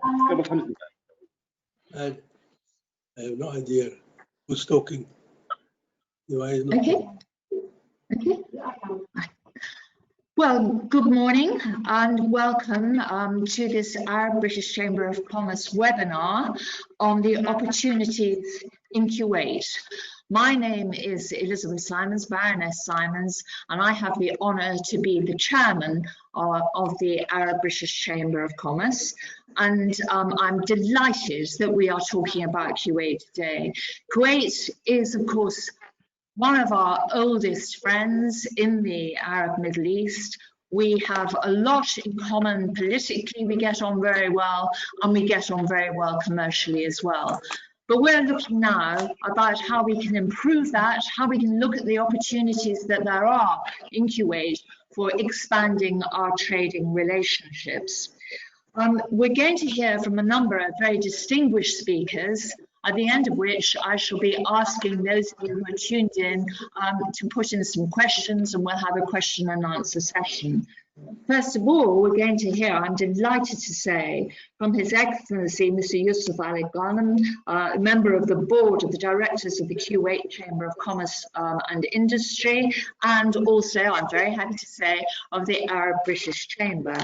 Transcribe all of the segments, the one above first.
I have no idea who's talking. Okay. Okay. Well, good morning and welcome to this Arab British Chamber of Commerce webinar on the opportunities in Kuwait. My name is Elizabeth Simons, Baroness Simons, and I have the honour to be the chairman of the Arab British Chamber of Commerce. And I'm delighted that we are talking about Kuwait today. Kuwait is, of course, one of our oldest friends in the Arab Middle East. We have a lot in common politically, we get on very well, and we get on very well commercially as well. But we're looking now about how we can improve that, how we can look at the opportunities that there are in Kuwait for expanding our trading relationships. We're going to hear from a number of very distinguished speakers, at the end of which I shall be asking those of you who are tuned in to put in some questions, and we'll have a question and answer session. First of all, we're going to hear, I'm delighted to say, from His Excellency Mr. Yusuf Ali Ghanem, a member of the board of the directors of the Kuwait Chamber of Commerce and Industry, and also, I'm very happy to say, of the Arab British Chamber.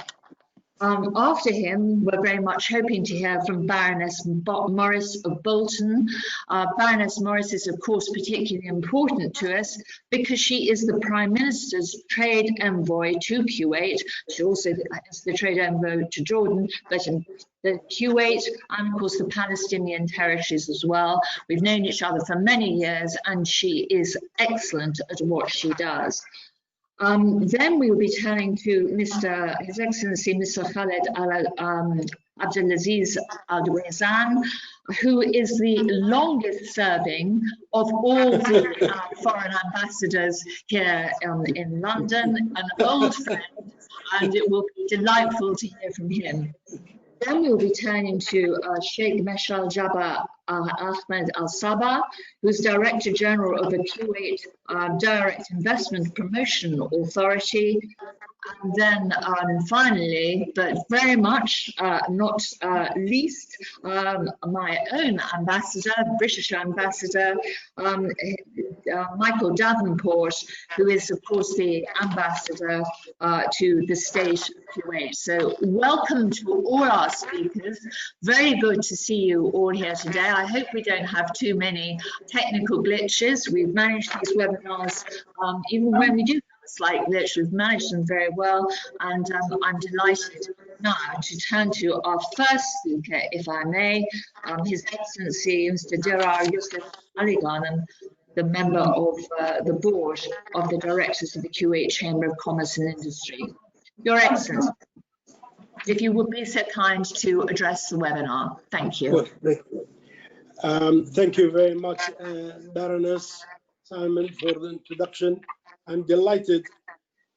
After him, we're very much hoping to hear from Baroness Morris of Bolton. Baroness Morris is, of course, particularly important to us because she is the Prime Minister's trade envoy to Kuwait. She also is the trade envoy to Jordan, but in the Kuwait and, of course, the Palestinian territories as well. We've known each other for many years, and she is excellent at what she does. Then we will be turning to His Excellency Mr. Khaled Abdulaziz Al-Wazan, who is the longest serving of all the foreign ambassadors here in London, an old friend, and it will be delightful to hear from him. Then we'll be turning to Sheikh Meshal Jabbar Ahmed Al-Sabah, who's Director General of the Kuwait Direct Investment Promotion Authority. And then finally, but very much not least, my own ambassador, British ambassador, Michael Davenport, who is, of course, the ambassador to the state of Kuwait. So welcome to all our speakers. Very good to see you all here today. I hope we don't have too many technical glitches. We've managed these webinars, even when we do have a slight glitch, we've managed them very well. And I'm delighted now to turn to our first speaker, if I may, His Excellency Mr. Dirar Yusuf Ali Ghanem, the member of the board of the directors of the Kuwait Chamber of Commerce and Industry. Your Excellency, if you would be so kind to address the webinar. Thank you. Thank you very much, Baroness Simon, for the introduction. I'm delighted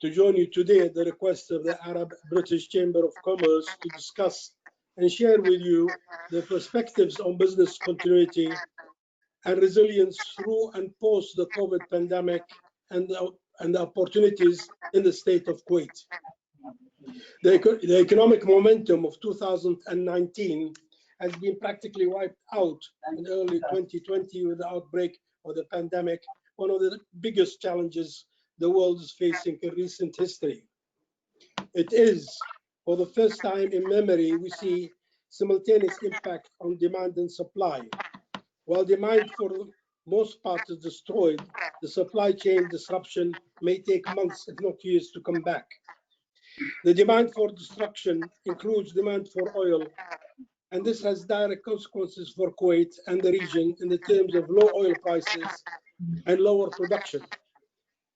to join you today at the request of the Arab British Chamber of Commerce to discuss and share with you the perspectives on business continuity and resilience through and post the COVID pandemic and the opportunities in the state of Kuwait. The economic momentum of 2019 has been practically wiped out in early 2020 with the outbreak of the pandemic, one of the biggest challenges the world is facing in recent history. It is, for the first time in memory, we see simultaneous impact on demand and supply. While demand for the most part is destroyed, the supply chain disruption may take months, if not years, to come back. The demand for destruction includes demand for oil, and this has direct consequences for Kuwait and the region in the terms of low oil prices and lower production,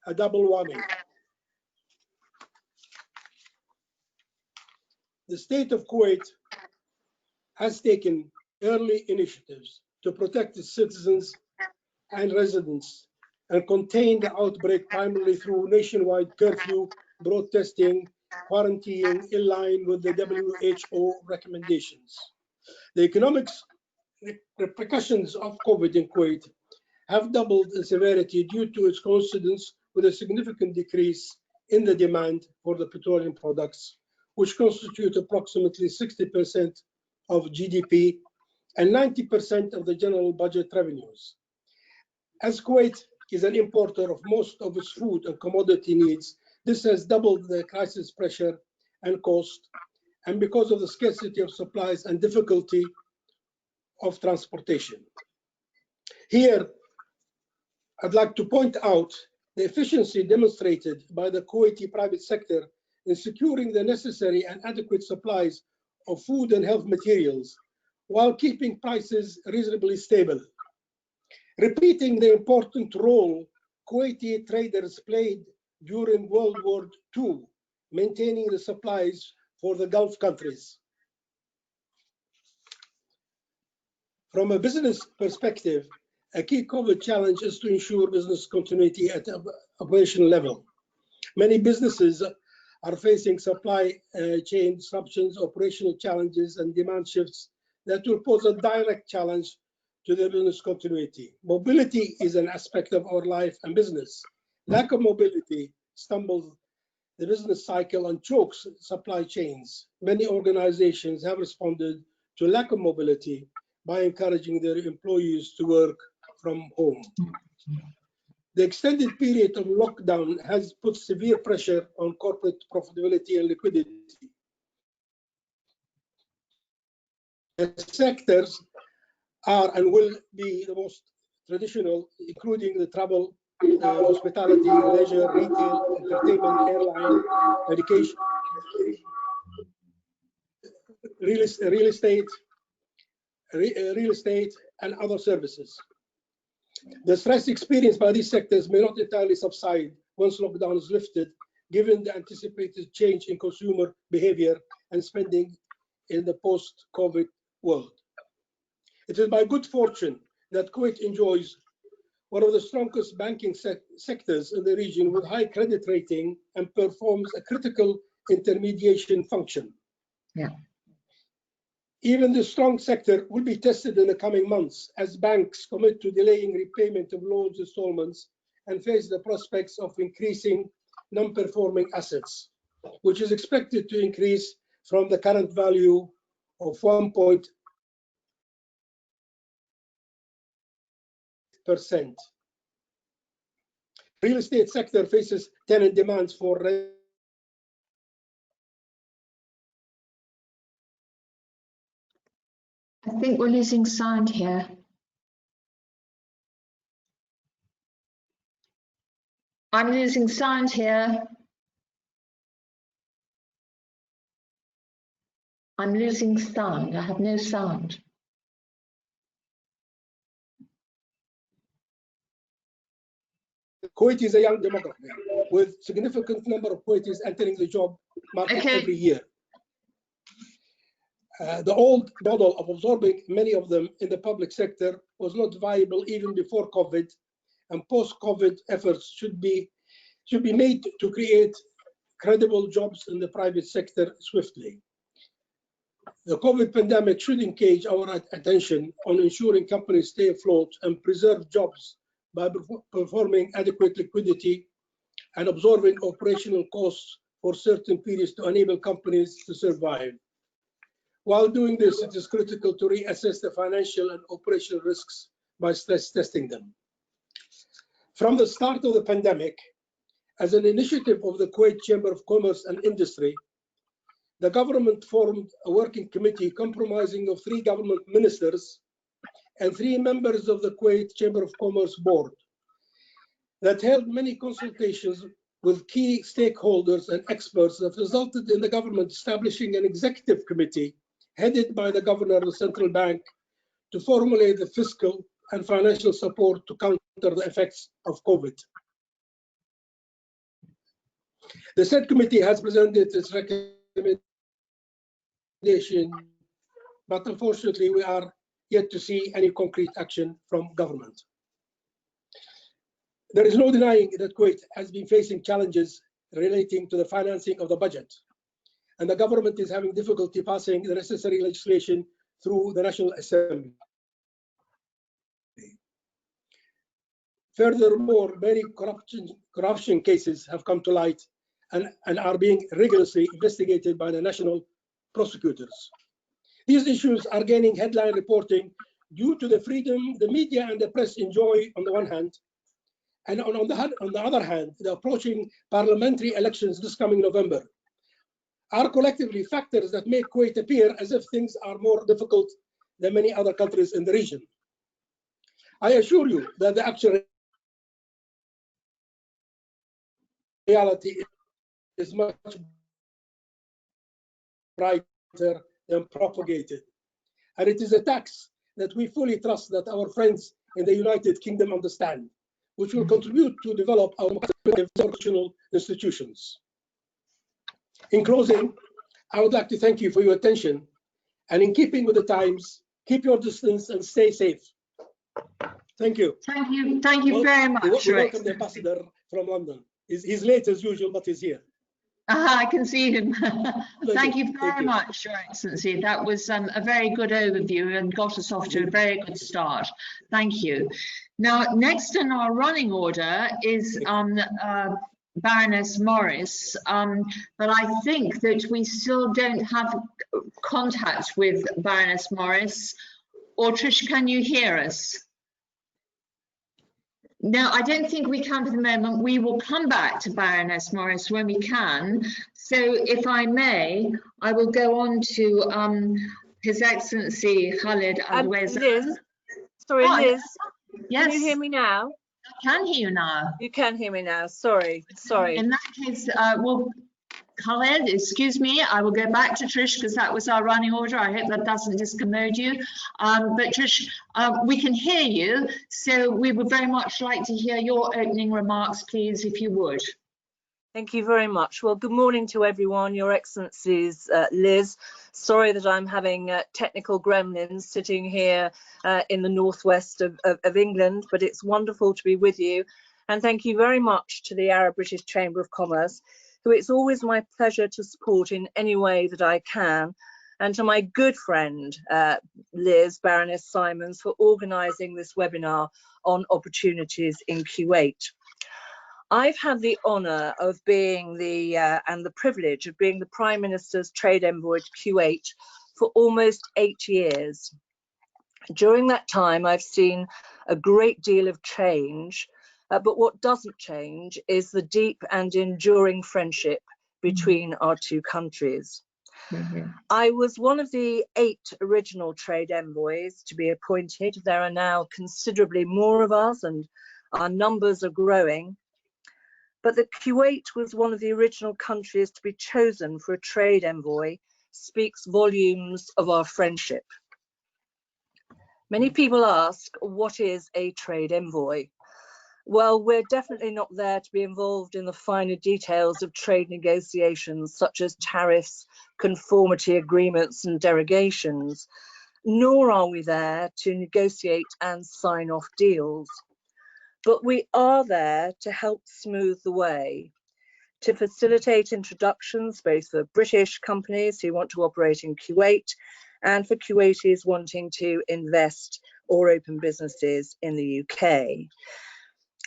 a double whammy. The state of Kuwait has taken early initiatives to protect its citizens and residents and contain the outbreak primarily through nationwide curfew, broad testing, quarantining in line with the WHO recommendations. The economic repercussions of COVID in Kuwait have doubled in severity due to its coincidence with a significant decrease in the demand for the petroleum products, which constitute approximately 60% of GDP and 90% of the general budget revenues. As Kuwait is an importer of most of its food and commodity needs, this has doubled the crisis pressure and cost, and because of the scarcity of supplies and difficulty of transportation. Here, I'd like to point out the efficiency demonstrated by the Kuwaiti private sector in securing the necessary and adequate supplies of food and health materials while keeping prices reasonably stable, repeating the important role Kuwaiti traders played during World War II, maintaining the supplies for the Gulf countries. From a business perspective, a key COVID challenge is to ensure business continuity at the operational level. Many businesses are facing supply chain disruptions, operational challenges, and demand shifts that will pose a direct challenge to their business continuity. Mobility is an aspect of our life and business. Lack of mobility stumbles the business cycle and chokes supply chains. Many organizations have responded to lack of mobility by encouraging their employees to work from home. The extended period of lockdown has put severe pressure on corporate profitability and liquidity. The sectors are and will be the most traditional, including the travel, hospitality, leisure, retail, entertainment, airline, education, real estate, and other services. The stress experienced by these sectors may not entirely subside once lockdown is lifted, given the anticipated change in consumer behavior and spending in the post-COVID world. It is by good fortune that Kuwait enjoys one of the strongest banking sectors in the region with high credit rating and performs a critical intermediation function. Yeah. Even the strong sector will be tested in the coming months as banks commit to delaying repayment of loans installments and face the prospects of increasing non-performing assets, which is expected to increase from the current value of 1.8%. Real estate sector faces tenant demands for rent. I think we're losing sound here. I'm losing sound here. I'm losing sound. I have no sound. Kuwait is a young demography with significant number of Kuwaitis entering the job market every year. The old model of absorbing many of them in the public sector was not viable even before COVID, and post-COVID efforts should be made to create credible jobs in the private sector swiftly. The COVID pandemic should engage our attention on ensuring companies stay afloat and preserve jobs by performing adequate liquidity and absorbing operational costs for certain periods to enable companies to survive. While doing this, it is critical to reassess the financial and operational risks by stress testing them. From the start of the pandemic, as an initiative of the Kuwait Chamber of Commerce and Industry, the government formed a working committee comprising of 3 government ministers and 3 members of the Kuwait Chamber of Commerce board that held many consultations with key stakeholders and experts that resulted in the government establishing an executive committee headed by the governor of the central bank to formulate the fiscal and financial support to counter the effects of COVID. The said committee has presented its recommendation, but unfortunately we are yet to see any concrete action from government. There is no denying that Kuwait has been facing challenges relating to the financing of the budget, and the government is having difficulty passing the necessary legislation through the National Assembly. Furthermore, many corruption cases have come to light and are being rigorously investigated by the national prosecutors. These issues are gaining headline reporting due to the freedom the media and the press enjoy on the one hand, and on the other hand, the approaching parliamentary elections this coming November are collectively factors that make Kuwait appear as if things are more difficult than many other countries in the region. I assure you that the actual reality is much brighter than propagated. And it is a tax that we fully trust that our friends in the United Kingdom understand, which will contribute to develop our democratic institutions. In closing, I would like to thank you for your attention, and in keeping with the times, keep your distance and stay safe. Thank you. Thank you very much. We welcome the ambassador from London. He's late as usual, but he's here. I can see him. Thank you very much, Your Excellency. That was a very good overview and got us off to a very good start. Thank you. Now, next in our running order is Baroness Morris, but I think that we still don't have contact with Baroness Morris. Or Trish, can you hear us? No, I don't think we can for the moment. We will come back to Baroness Morris when we can. So if I may, I will go on to His Excellency Khalid Al-Wazir. Liz, sorry, Liz. Yes. Can you hear me now? I can hear you now. You can hear me now. Sorry. In that case, well, Khaled, excuse me, I will go back to Trish because that was our running order. I hope that doesn't discommode you. But Trish, we can hear you, so we would very much like to hear your opening remarks, please, if you would. Thank you very much. Well, good morning to everyone, Your Excellencies. Liz, sorry that I'm having technical gremlins sitting here in the northwest of England, but it's wonderful to be with you. And thank you very much to the Arab-British Chamber of Commerce, who it's always my pleasure to support in any way that I can, and to my good friend, Liz, Baroness Simons, for organising this webinar on opportunities in Kuwait. I've had the honour of being and the privilege of being the Prime Minister's Trade Envoy to Kuwait for almost 8 years. During that time, I've seen a great deal of change, but what doesn't change is the deep and enduring friendship between our two countries. I was one of the 8 original trade envoys to be appointed. There are now considerably more of us and our numbers are growing. But that Kuwait was one of the original countries to be chosen for a trade envoy speaks volumes of our friendship. Many people ask, what is a trade envoy? Well, we're definitely not there to be involved in the finer details of trade negotiations, such as tariffs, conformity agreements and derogations, nor are we there to negotiate and sign off deals. But we are there to help smooth the way, to facilitate introductions, both for British companies who want to operate in Kuwait and for Kuwaitis wanting to invest or open businesses in the UK.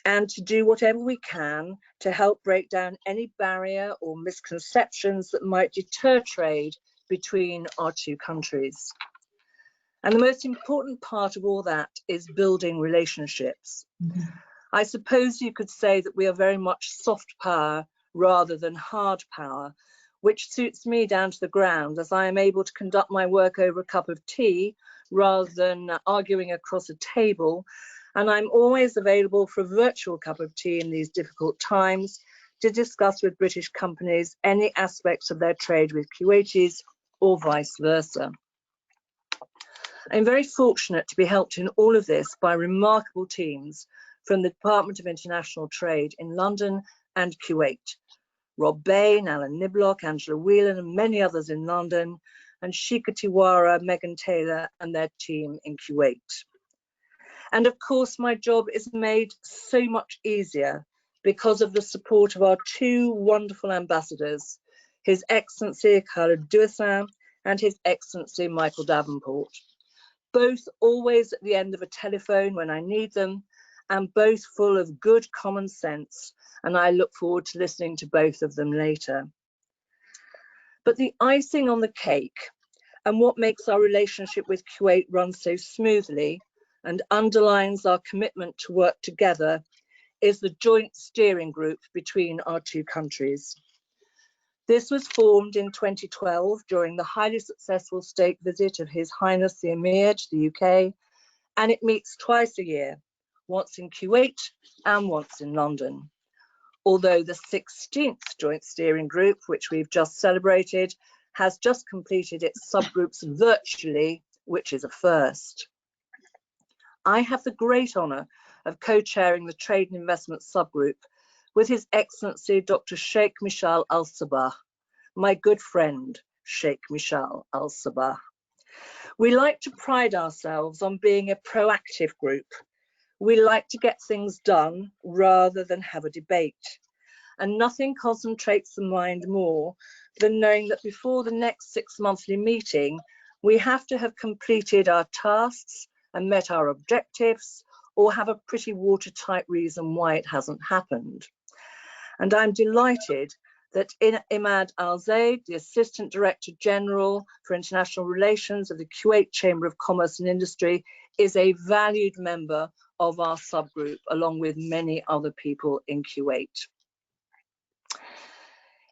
And to do whatever we can to help break down any barrier or misconceptions that might deter trade between our two countries. And the most important part of all that is building relationships. I suppose you could say that we are very much soft power rather than hard power, which suits me down to the ground, as I am able to conduct my work over a cup of tea rather than arguing across a table. And I'm always available for a virtual cup of tea in these difficult times to discuss with British companies any aspects of their trade with Kuwaitis or vice versa. I'm very fortunate to be helped in all of this by remarkable teams from the Department of International Trade in London and Kuwait. Rob Bain, Alan Niblock, Angela Whelan and many others in London, and Shika Tiwara, Megan Taylor and their team in Kuwait. And of course, my job is made so much easier because of the support of our 2 wonderful ambassadors, His Excellency Khalid Duasan and His Excellency Michael Davenport, both always at the end of a telephone when I need them, and both full of good common sense, and I look forward to listening to both of them later. But the icing on the cake, And what makes our relationship with Kuwait run so smoothly and underlines our commitment to work together is the joint steering group between our two countries. This was formed in 2012 during the highly successful state visit of His Highness the Emir to the UK, and it meets twice a year, once in Kuwait and once in London. Although the 16th joint steering group, which we've just celebrated, has just completed its subgroups virtually, which is a first. I have the great honour of co-chairing the Trade and Investment subgroup with His Excellency Dr. Sheikh Mishal Al Sabah, my good friend, Sheikh Mishal Al Sabah. We like to pride ourselves on being a proactive group. We like to get things done rather than have a debate. And nothing concentrates the mind more than knowing that before the next 6-monthly meeting, we have to have completed our tasks and met our objectives, or have a pretty watertight reason why it hasn't happened. And I'm delighted that Imad Al-Zaid, the Assistant Director General for International Relations of the Kuwait Chamber of Commerce and Industry, is a valued member of our subgroup, along with many other people in Kuwait.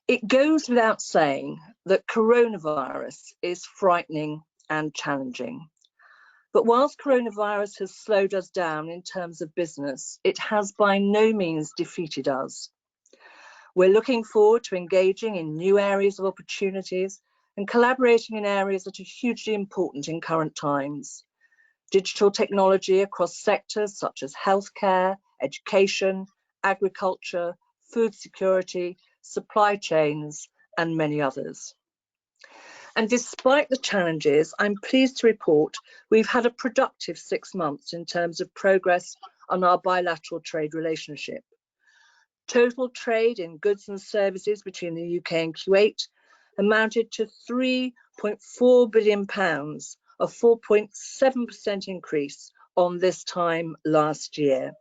It goes without saying that coronavirus is frightening and challenging. But whilst coronavirus has slowed us down in terms of business, it has by no means defeated us. We're looking forward to engaging in new areas of opportunities and collaborating in areas that are hugely important in current times. Digital technology across sectors such as healthcare, education, agriculture, food security, supply chains, and many others. And despite the challenges, I'm pleased to report we've had a productive 6 months in terms of progress on our bilateral trade relationship. Total trade in goods and services between the UK and Kuwait amounted to £3.4 billion, a 4.7% increase on this time last year.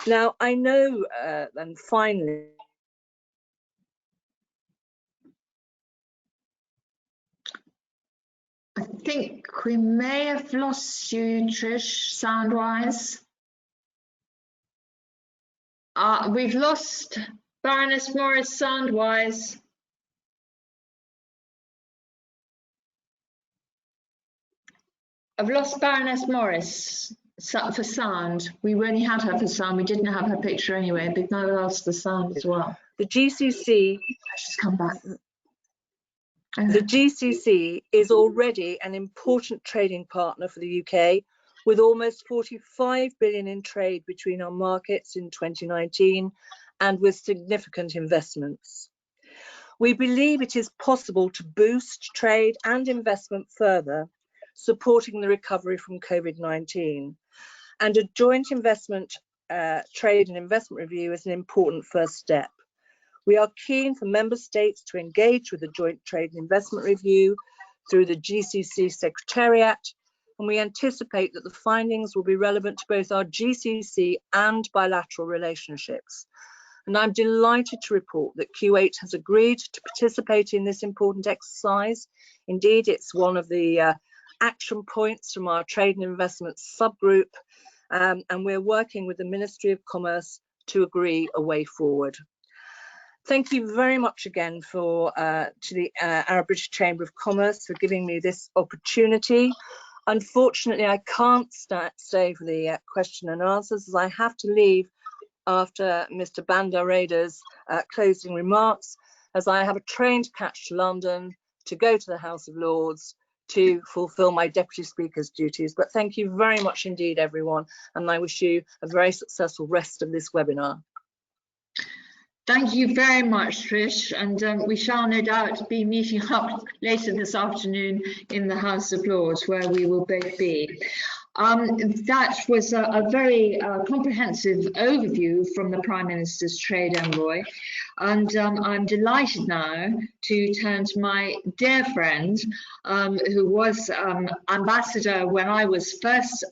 Now, I know, and finally, I think we may have lost you, Trish, sound-wise. We've lost Baroness Morris sound-wise. I've lost Baroness Morris for sound. We only had her for sound. We didn't have her picture anyway, but now we lost the sound as well. the GCC She's come back. The GCC is already an important trading partner for the UK, with almost 45 billion in trade between our markets in 2019 and with significant investments. We believe it is possible to boost trade and investment further, supporting the recovery from COVID-19. And a joint investment, trade and investment review is an important first step. We are keen for member states to engage with the Joint Trade and Investment Review through the GCC Secretariat, and we anticipate that the findings will be relevant to both our GCC and bilateral relationships. And I'm delighted to report that Kuwait has agreed to participate in this important exercise. Indeed, it's one of the action points from our Trade and Investment subgroup, and we're working with the Ministry of Commerce to agree a way forward. Thank you very much again to the Arab British Chamber of Commerce for giving me this opportunity. Unfortunately, I can't stay for the question and answers, as I have to leave after Mr. Bandareda's closing remarks, as I have a train to catch to London to go to the House of Lords to fulfil my Deputy Speaker's duties. But thank you very much indeed, everyone, and I wish you a very successful rest of this webinar. Thank you very much, Trish, and we shall no doubt be meeting up later this afternoon in the House of Lords, where we will both be. That was a very comprehensive overview from the Prime Minister's Trade Envoy, and I'm delighted now to turn to my dear friend, who was ambassador when I was first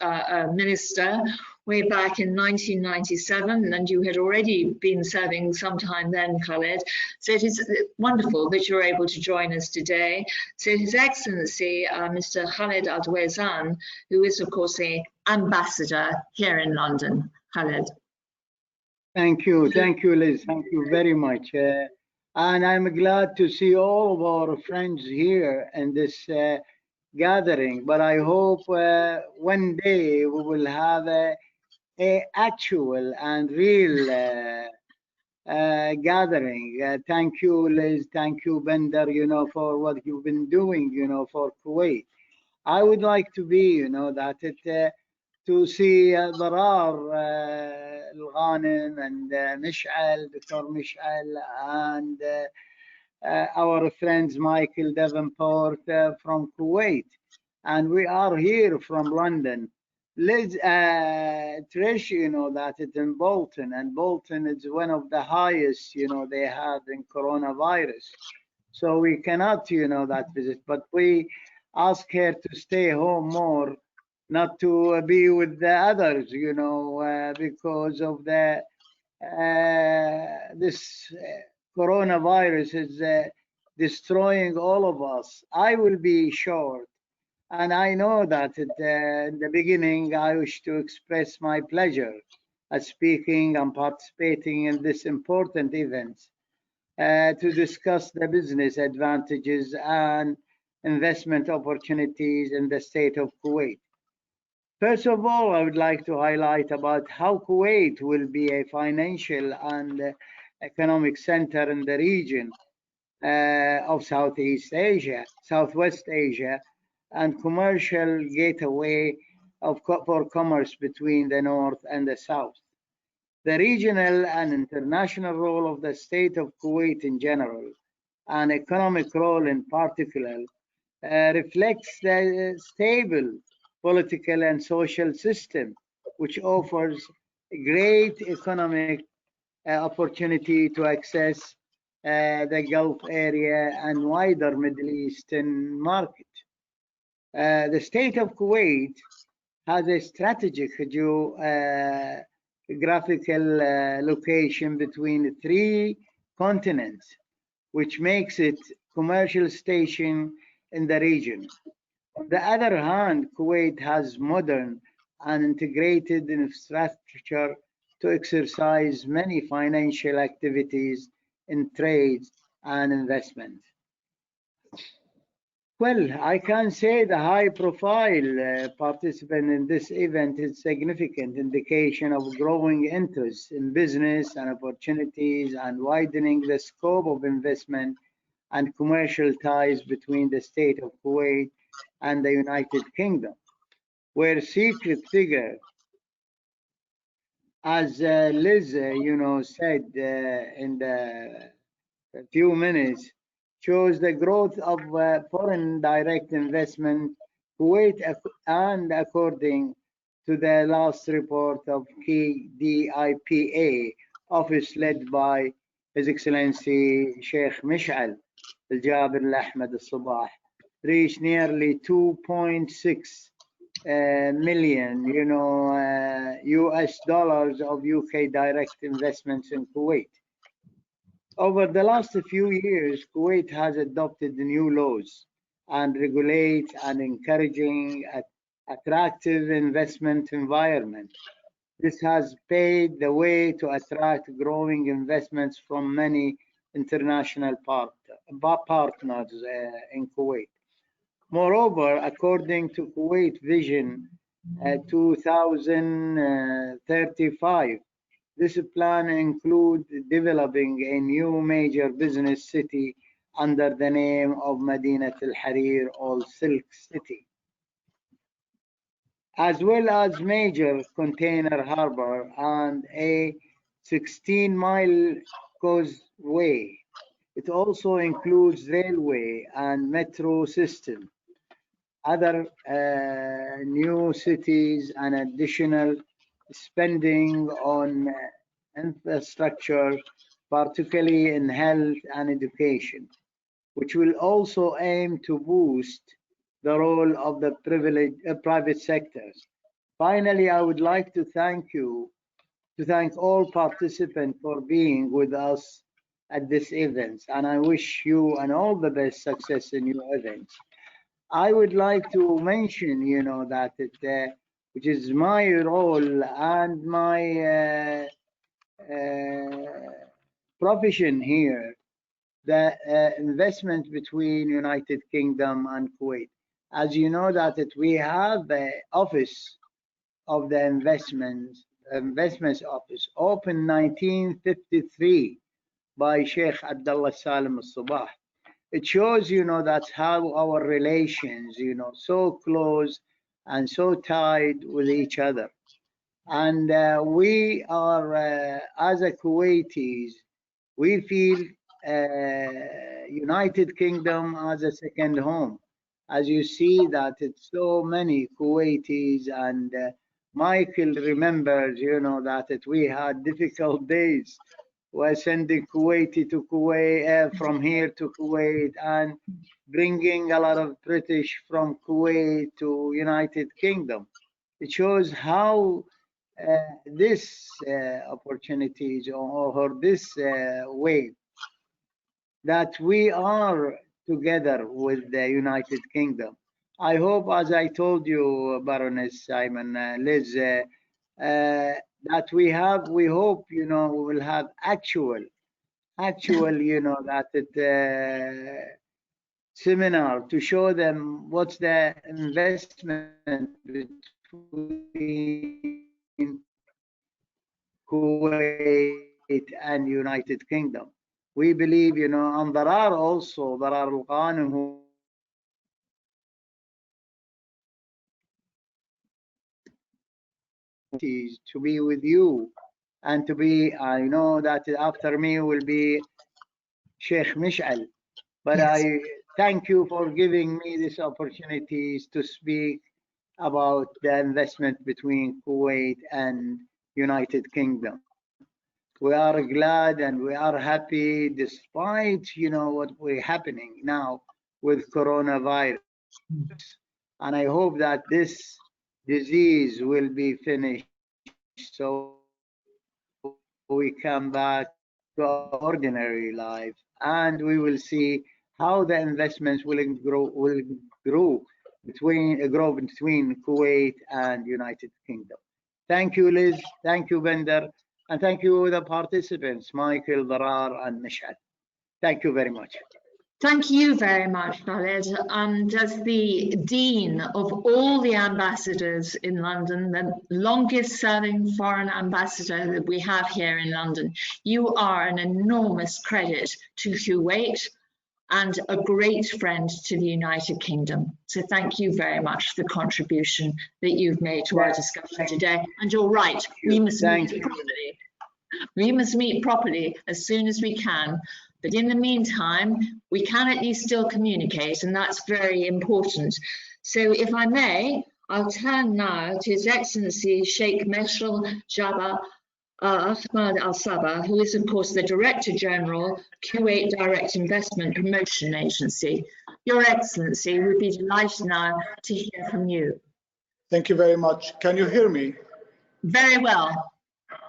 minister, way back in 1997, and you had already been serving some time then, Khaled. So it is wonderful that you're able to join us today. So His Excellency, Mr. Khaled Al-Dwayzan, who is, of course, the ambassador here in London. Khaled. Thank you, Liz. Thank you very much. And I'm glad to see all of our friends here in this gathering. But I hope one day we will have a actual and real gathering. Thank you, Liz. Thank you, Bender, for what you've been doing, for Kuwait. I would like to be, that it to see Darar Al-Ghanim and Mish'al, Dr. Mish'al, and our friends Michael Davenport from Kuwait. And we are here from London. Liz, Trish, that it's in Bolton, and Bolton is one of the highest, they have in coronavirus. So we cannot, that visit, but we ask her to stay home more, not to be with the others, because of the this coronavirus is destroying all of us. I will be short, and I know that in the beginning I wish to express my pleasure at speaking and participating in this important event to discuss the business advantages and investment opportunities in the state of Kuwait. First of all, I would like to highlight about how Kuwait will be a financial and economic center in the region of Southeast Asia, Southwest Asia, and commercial gateway for commerce between the North and the South. The regional and international role of the state of Kuwait in general, and economic role in particular, reflects the stable political and social system, which offers a great economic opportunity to access the Gulf area and wider Middle Eastern market. The state of Kuwait has a strategic geographical location between 3 continents, which makes it commercial station in the region. On the other hand, Kuwait has modern and integrated infrastructure to exercise many financial activities in trade and investment. Well, I can say the high-profile participant in this event is significant indication of growing interest in business and opportunities and widening the scope of investment and commercial ties between the state of Kuwait and the United Kingdom, where secret figure, as Liz, said in the few minutes, shows the growth of foreign direct investment Kuwait, and according to the last report of KDIPA, office led by His Excellency Sheikh Mish'al Al-Jaber Al-Ahmed Al-Sabah, reached nearly 2.6 million, US dollars of UK direct investments in Kuwait. Over the last few years, Kuwait has adopted new laws and regulates and encouraging attractive investment environment. This has paved the way to attract growing investments from many international partners in Kuwait. Moreover, according to Kuwait Vision 2035, this plan includes developing a new major business city under the name of Madinat al-Harir or Silk City, as well as major container harbor and a 16-mile causeway. It also includes railway and metro system, other new cities, and additional spending on infrastructure, particularly in health and education, which will also aim to boost the role of the private sectors. Finally, I would like to thank all participants for being with us at this event, and I wish you and all the best success in your events. I would like to mention, that which is my role and my profession here, the investment between United Kingdom and Kuwait. As you know that we have the office of the investments office opened 1953 by Sheikh Abdullah Salim al-Sabah. It shows, that's how our relations, so close and so tied with each other. And we are, as a Kuwaitis, we feel United Kingdom as a second home. As you see that it's so many Kuwaitis, and Michael remembers, that we had difficult days. We're sending Kuwaiti to Kuwait, from here to Kuwait, and bringing a lot of British from Kuwait to United Kingdom. It shows how this opportunities or this way that we are together with the United Kingdom. I hope, as I told you, Baroness Simon, Liz, that we hope, we will have actual, that seminar to show them what's the investment between Kuwait and United Kingdom. We believe, and there are al-Ghanim who to be with you, and to be, I know that after me will be Sheikh Mish'al, but yes. I thank you for giving me this opportunity to speak about the investment between Kuwait and United Kingdom. We are glad and we are happy despite, what we're happening now with coronavirus. And I hope that this disease will be finished so we come back to our ordinary life, and we will see how the investments will grow between Kuwait and United Kingdom. Thank you, Liz. Thank you, Bender. And thank you, the participants, Michael, Darar, and Mish'al. Thank you very much. Thank you very much, Khaled. And as the Dean of all the ambassadors in London, the longest serving foreign ambassador that we have here in London, you are an enormous credit to Kuwait and a great friend to the United Kingdom. So thank you very much for the contribution that you've made to our discussion today. And you're right, we must meet properly. We must meet properly as soon as we can. But in the meantime, we can at least still communicate, and that's very important. So if I may, I'll turn now to His Excellency Sheikh Meshrel Jabba Ahmad Al Sabah, who is, of course, the Director General, Kuwait Direct Investment Promotion Agency. Your Excellency, we'd be delighted now to hear from you. Thank you very much. Can you hear me? Very well.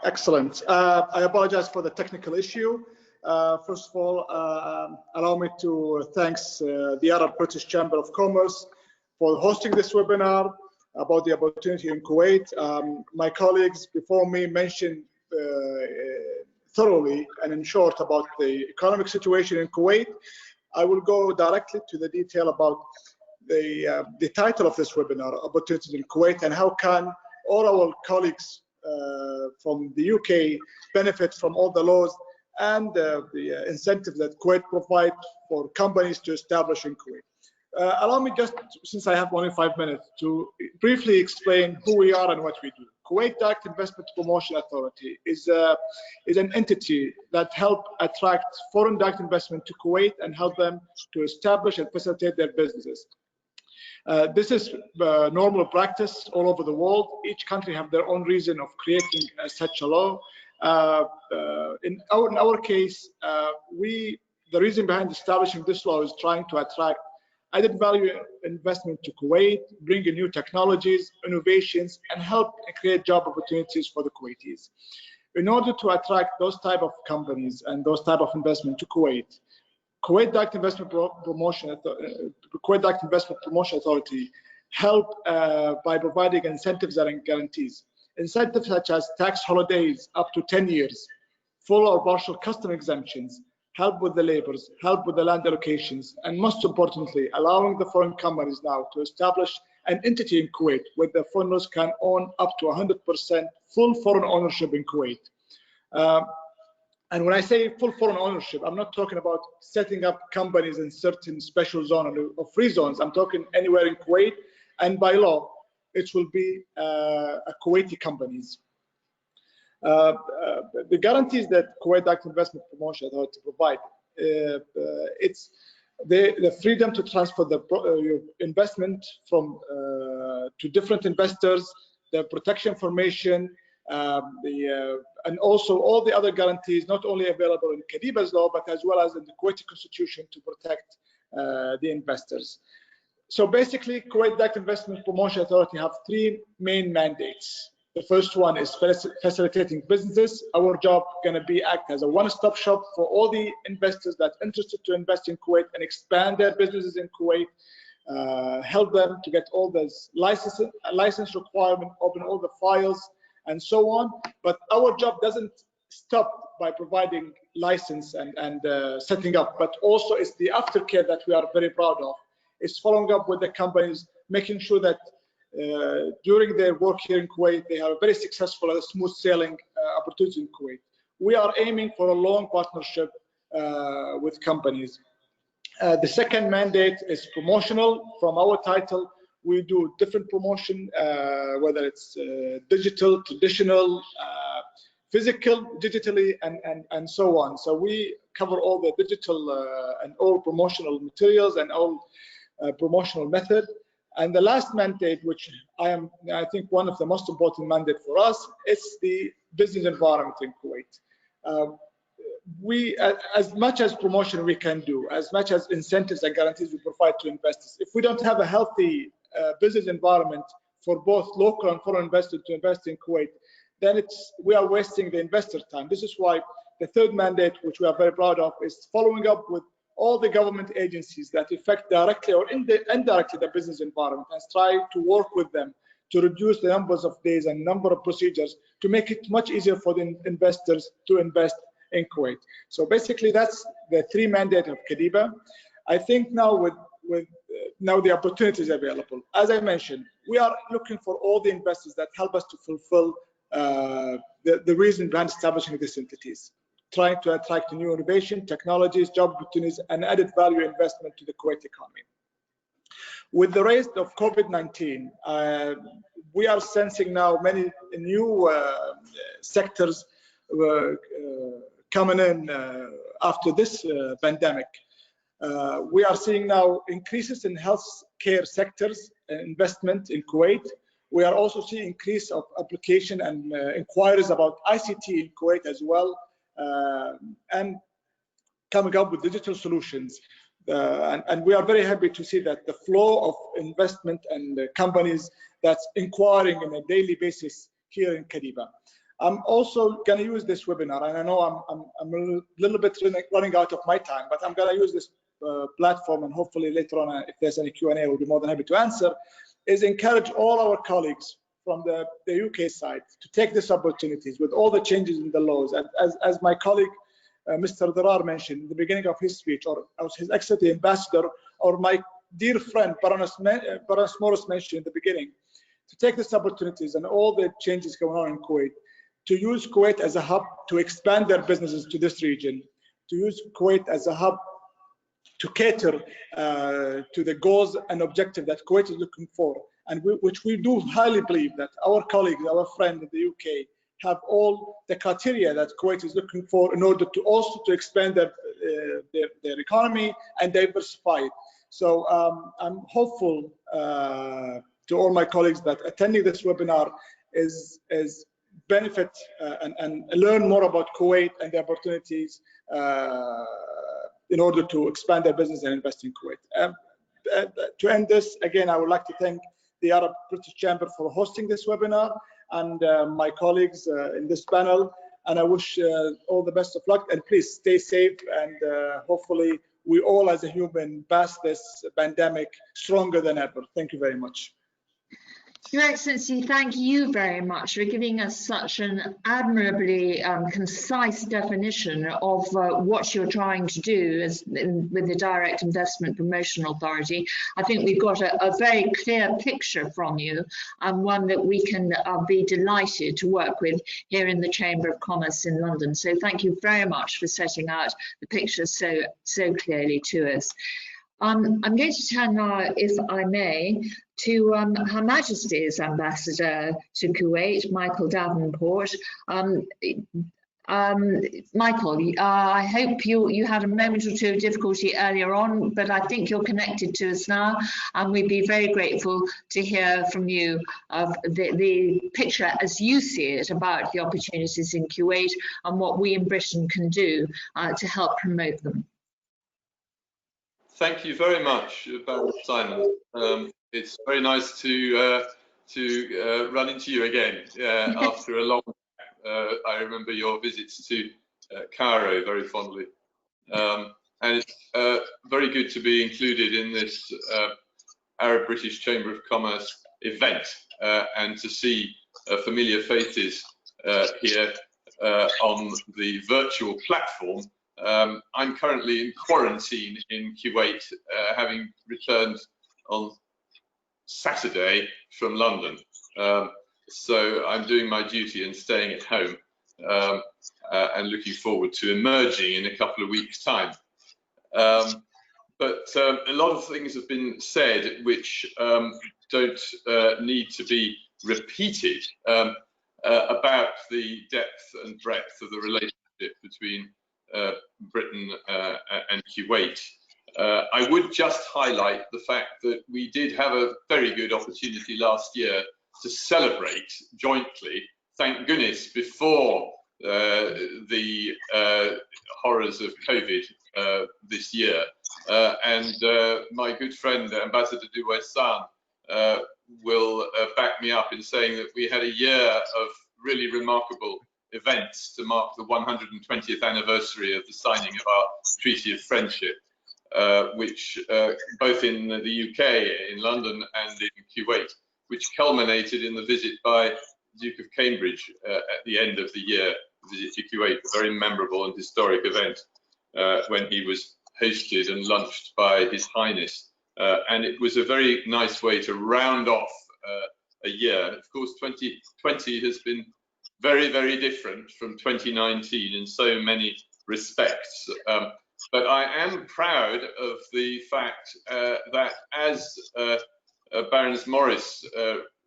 Excellent. I apologize for the technical issue. First of all, allow me to thank the Arab British Chamber of Commerce for hosting this webinar about the opportunity in Kuwait. My colleagues before me mentioned thoroughly and in short about the economic situation in Kuwait. I will go directly to the detail about the title of this webinar, Opportunities in Kuwait, and how can all our colleagues from the UK benefit from all the laws and the incentives that Kuwait provide for companies to establish in Kuwait. Allow me just, since I have only 5 minutes, to briefly explain who we are and what we do. Kuwait Direct Investment Promotion Authority is an entity that helps attract foreign direct investment to Kuwait and help them to establish and facilitate their businesses. This is normal practice all over the world. Each country have their own reason of creating such a law. In our case, the reason behind establishing this law is trying to attract added value investment to Kuwait, bring in new technologies, innovations, and help create job opportunities for the Kuwaitis. In order to attract those type of companies and those type of investment to Kuwait, Kuwait Direct Investment Promotion Authority help by providing incentives and guarantees. Incentives such as tax holidays up to 10 years, full or partial custom exemptions, help with the labors, help with the land allocations, and most importantly, allowing the foreign companies now to establish an entity in Kuwait where the foreigners can own up to 100% full foreign ownership in Kuwait. And when I say full foreign ownership, I'm not talking about setting up companies in certain special zones or free zones. I'm talking anywhere in Kuwait, and by law, it will be Kuwaiti companies. The guarantees that Kuwait Direct Investment Promotion Authority provide, it's the freedom to transfer your investment from to different investors, the protection information, and also all the other guarantees, not only available in Kadiba's law, but as well as in the Kuwaiti constitution to protect the investors. So basically, Kuwait Direct Investment Promotion Authority have three main mandates. The first one is facilitating businesses. Our job going to be act as a one-stop shop for all the investors that are interested to invest in Kuwait and expand their businesses in Kuwait, help them to get all those license requirement, open all the files, and so on. But our job doesn't stop by providing license and setting up, but also it's the aftercare that we are very proud of. It's following up with the companies, making sure that during their work here in Kuwait, they have a very successful and smooth sailing opportunity in Kuwait. We are aiming for a long partnership with companies. The second mandate is promotional. From our title, we do different promotion, whether it's digital, traditional, physical, digitally, and so on. So we cover all the digital and all promotional materials and all promotional method. And the last mandate, which I think one of the most important mandate for us, is the business environment in Kuwait. We, as much as promotion we can do, as much as incentives and guarantees we provide to investors, if we don't have a healthy business environment for both local and foreign investors to invest in Kuwait, then we are wasting the investor time. This is why the third mandate, which we are very proud of, is following up with all the government agencies that affect directly or indirectly the business environment, and try to work with them to reduce the numbers of days and number of procedures to make it much easier for the investors to invest in Kuwait. So basically, that's the three mandates of Kadiba. I think now with now the opportunities available, as I mentioned, we are looking for all the investors that help us to fulfill the reason behind establishing these entities, trying to attract new innovation, technologies, job opportunities, and added value investment to the Kuwait economy. With the rise of COVID-19, we are sensing now many new sectors coming in after this pandemic. We are seeing now increases in healthcare sectors investment in Kuwait. We are also seeing increase of application and inquiries about ICT in Kuwait as well, and coming up with digital solutions. And we are very happy to see that the flow of investment and companies that's inquiring on a daily basis here in Kadiba. I'm also going to use this webinar, and I know I'm a little bit running out of my time, but I'm going to use this platform, and hopefully later on, if there's any Q&A, we'll be more than happy to answer, is encourage all our colleagues from the UK side to take these opportunities with all the changes in the laws. And as my colleague, Mr. Dirar mentioned in the beginning of his speech, or His Excellency Ambassador, or my dear friend Baroness Morris mentioned in the beginning, to take these opportunities and all the changes going on in Kuwait, to use Kuwait as a hub to expand their businesses to this region, to use Kuwait as a hub to cater to the goals and objective that Kuwait is looking for, and which we do highly believe that our colleagues, our friends in the UK, have all the criteria that Kuwait is looking for in order to also to expand their economy and diversify it. So I'm hopeful to all my colleagues that attending this webinar is benefit and learn more about Kuwait and the opportunities in order to expand their business and invest in Kuwait. to end this, again, I would like to thank the Arab British Chamber for hosting this webinar, and my colleagues in this panel. And I wish all the best of luck, and please stay safe, and hopefully we all as a human pass this pandemic stronger than ever. Thank you very much. Your Excellency, thank you very much for giving us such an admirably concise definition of what you're trying to do with the Direct Investment Promotion Authority. I think we've got a very clear picture from you, and one that we can be delighted to work with here in the Chamber of Commerce in London. So thank you very much for setting out the picture so clearly to us. I'm going to turn now, if I may, to Her Majesty's Ambassador to Kuwait, Michael Davenport. Michael, I hope you had a moment or two of difficulty earlier on, but I think you're connected to us now, and we'd be very grateful to hear from you of the picture as you see it about the opportunities in Kuwait and what we in Britain can do to help promote them. Thank you very much, Baron Simon. It's very nice to run into you again after a long time. I remember your visits to Cairo very fondly. And it's very good to be included in this Arab British Chamber of Commerce event and to see familiar faces here on the virtual platform. I'm currently in quarantine in Kuwait, having returned on Saturday from London. So I'm doing my duty and staying at home and looking forward to emerging in a couple of weeks' time. But a lot of things have been said which don't need to be repeated about the depth and breadth of the relationship between Britain and Kuwait. I would just highlight the fact that we did have a very good opportunity last year to celebrate jointly, thank goodness, before the horrors of COVID this year. And my good friend, Ambassador Duwaisan, will back me up in saying that we had a year of really remarkable events to mark the 120th anniversary of the signing of our Treaty of Friendship, which both in the UK, in London and in Kuwait, which culminated in the visit by the Duke of Cambridge at the end of the year, the visit to Kuwait, a very memorable and historic event when he was hosted and lunched by His Highness. And it was a very nice way to round off a year. Of course, 2020 has been very, very different from 2019 in so many respects. But I am proud of the fact that, as Baroness Morris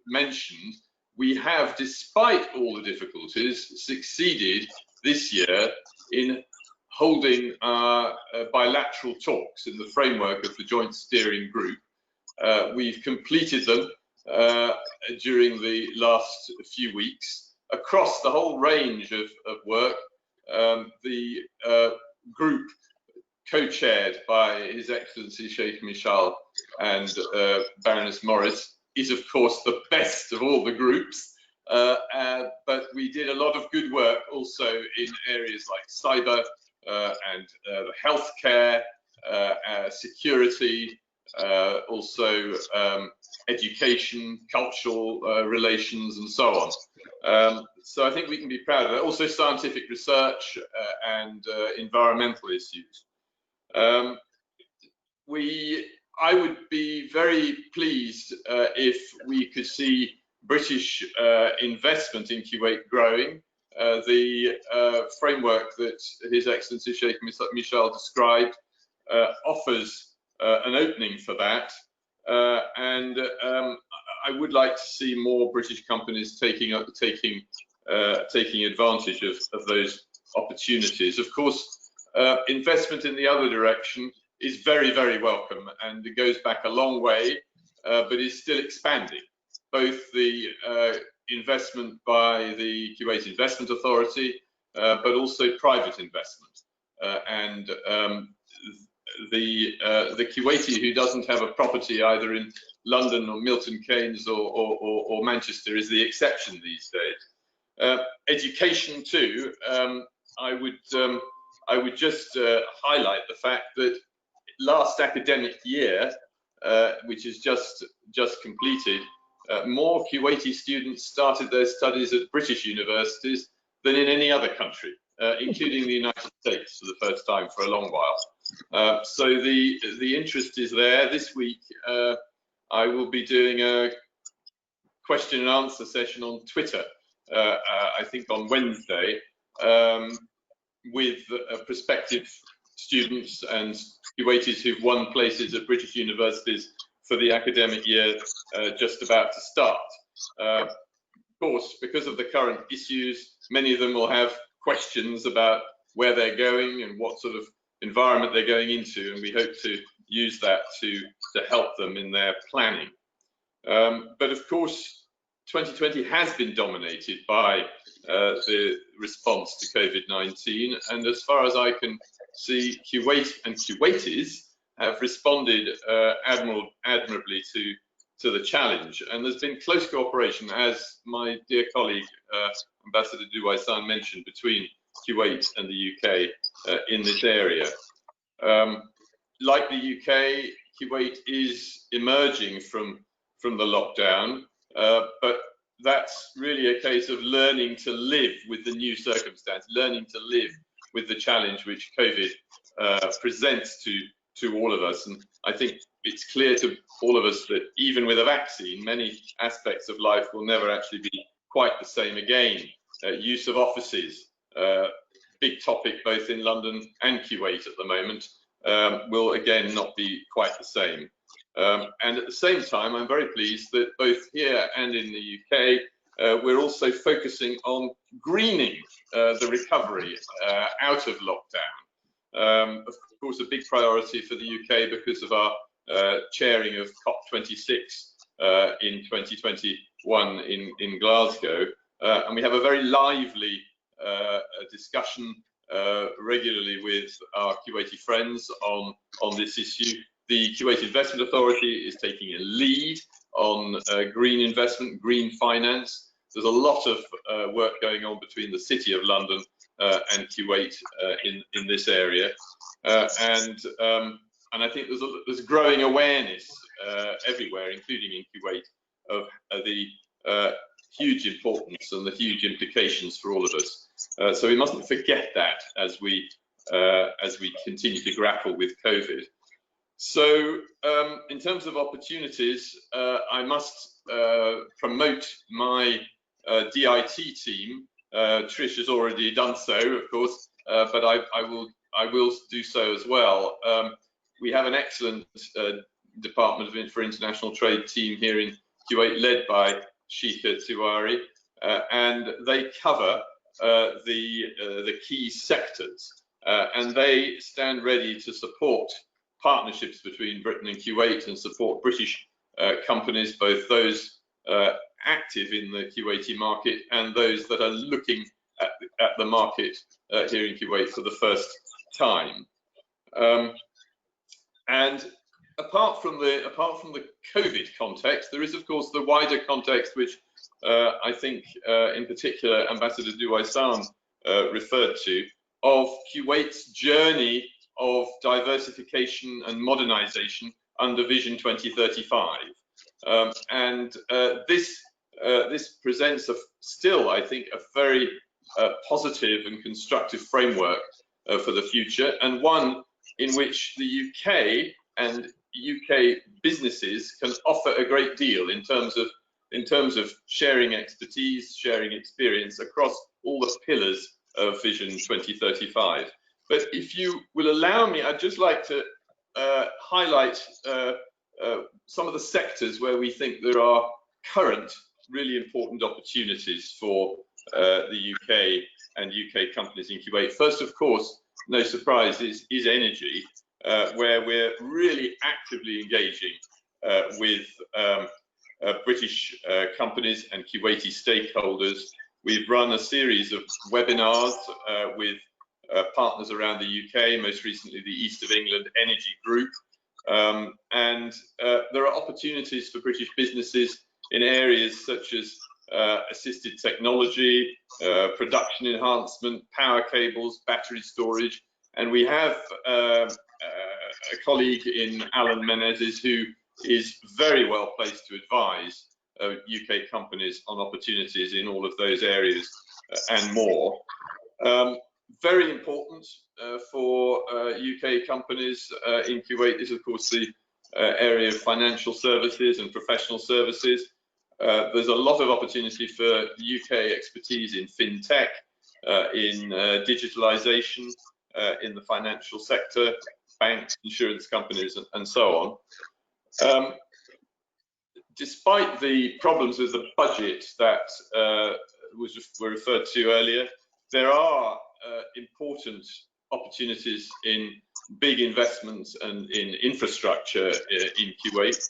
mentioned, we have, despite all the difficulties, succeeded this year in holding our bilateral talks in the framework of the Joint Steering Group. We've completed them during the last few weeks across the whole range of work. The group co-chaired by His Excellency Sheikh Mishal and Baroness Morris is of course the best of all the groups, but we did a lot of good work also in areas like cyber and healthcare, security, also education, cultural relations, and so on. So I think we can be proud of that. Also scientific research and environmental issues. I would be very pleased if we could see British investment in Kuwait growing. The framework that His Excellency Sheikh Mishal described offers an opening for that, and I would like to see more British companies taking advantage of those opportunities. Of course, investment in the other direction is very, very welcome, and it goes back a long way, but is still expanding. Both the investment by the Kuwait Investment Authority, but also private investment. And the Kuwaiti who doesn't have a property either in London or Milton Keynes or Manchester is the exception these days. Education too. I would just highlight the fact that last academic year, which is just completed, more Kuwaiti students started their studies at British universities than in any other country, including the United States for the first time for a long while. So the interest is there. This week, I will be doing a question and answer session on Twitter, I think on Wednesday, with prospective students and Kuwaitis who've won places at British universities for the academic year just about to start. Of course, because of the current issues, many of them will have questions about where they're going and what sort of environment they're going into, and we hope to use that to help them in their planning. But of course, 2020 has been dominated by the response to COVID-19, and as far as I can see, Kuwait and Kuwaitis have responded admirably to the challenge, and there's been close cooperation, as my dear colleague Ambassador Duwaisan mentioned, between Kuwait and the UK in this area. Like the UK, Kuwait is emerging from the lockdown, but that's really a case of learning to live with the new circumstance, learning to live with the challenge which COVID presents to all of us. And I think it's clear to all of us that even with a vaccine, many aspects of life will never actually be quite the same again. Use of offices, big topic both in London and Kuwait at the moment, will again not be quite the same. And at the same time, I'm very pleased that both here and in the UK, we're also focusing on greening the recovery out of lockdown. Of course, a big priority for the UK because of our chairing of COP26 in 2021 in Glasgow. And we have a very lively discussion regularly with our Kuwaiti friends on this issue. The Kuwait Investment Authority is taking a lead on green investment, green finance. There's a lot of work going on between the City of London and Kuwait in this area, and I think there's growing awareness everywhere, including in Kuwait, of the huge importance and the huge implications for all of us. So we mustn't forget that as we continue to grapple with COVID. So in terms of opportunities, I must promote my DIT team. Trish has already done so, of course, but I will do so as well. We have an excellent Department for International Trade team here in Kuwait, led by Shika Tiwari, and they cover the key sectors, and they stand ready to support partnerships between Britain and Kuwait and support British companies, both those active in the Kuwaiti market and those that are looking at the market here in Kuwait for the first time. And apart from the COVID context, there is of course the wider context, which I think in particular Ambassador Duwaisan referred to, of Kuwait's journey of diversification and modernization under Vision 2035. And this presents still, I think, a very positive and constructive framework for the future, and one in which the UK and UK businesses can offer a great deal in terms of sharing expertise, sharing experience across all the pillars of Vision 2035. But if you will allow me, I'd just like to highlight some of the sectors where we think there are current really important opportunities for the UK and UK companies in Kuwait. First, of course, no surprise, is energy, where we're really actively engaging with British companies and Kuwaiti stakeholders. We've run a series of webinars with partners around the UK, most recently the East of England Energy Group. And there are opportunities for British businesses in areas such as assisted technology, production enhancement, power cables, battery storage. And we have a colleague in Alan Menezes who is very well placed to advise UK companies on opportunities in all of those areas and more. Very important for UK companies in Kuwait is, of course, the area of financial services and professional services. There's a lot of opportunity for UK expertise in fintech, in digitalization, in the financial sector, banks, insurance companies, and so on. Despite the problems with the budget that were referred to earlier, there are important opportunities in big investments and in infrastructure in Kuwait.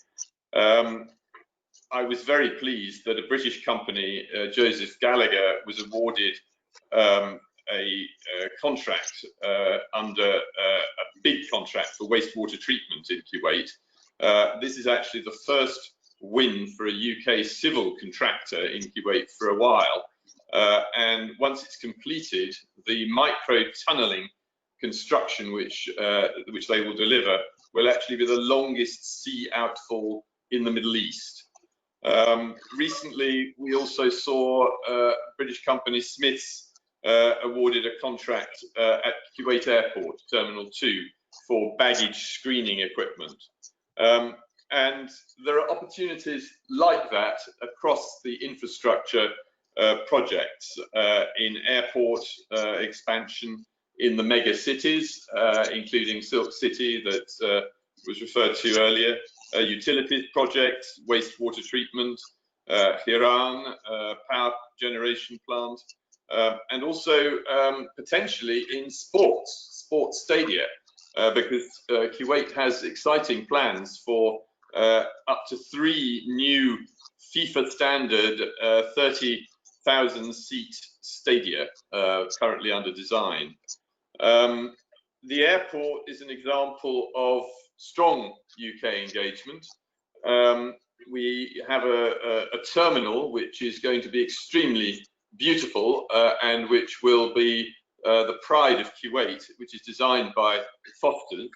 I was very pleased that a British company, Joseph Gallagher, was awarded a contract under a big contract for wastewater treatment in Kuwait. This is actually the first win for a UK civil contractor in Kuwait for a while. And once it's completed, the micro tunneling construction which they will deliver will actually be the longest sea outfall in the Middle East. Recently, we also saw British company Smiths awarded a contract at Kuwait Airport, Terminal 2, for baggage screening equipment. And there are opportunities like that across the infrastructure projects in airport expansion in the mega cities, including Silk City that was referred to earlier, utilities projects, wastewater treatment, Hiran, power generation plant, and also potentially in sports stadia, because Kuwait has exciting plans for up to 3 new FIFA standard 30,000 seat stadia currently under design. The airport is an example of strong UK engagement. We have a terminal which is going to be extremely beautiful and which will be the pride of Kuwait, which is designed by Foster.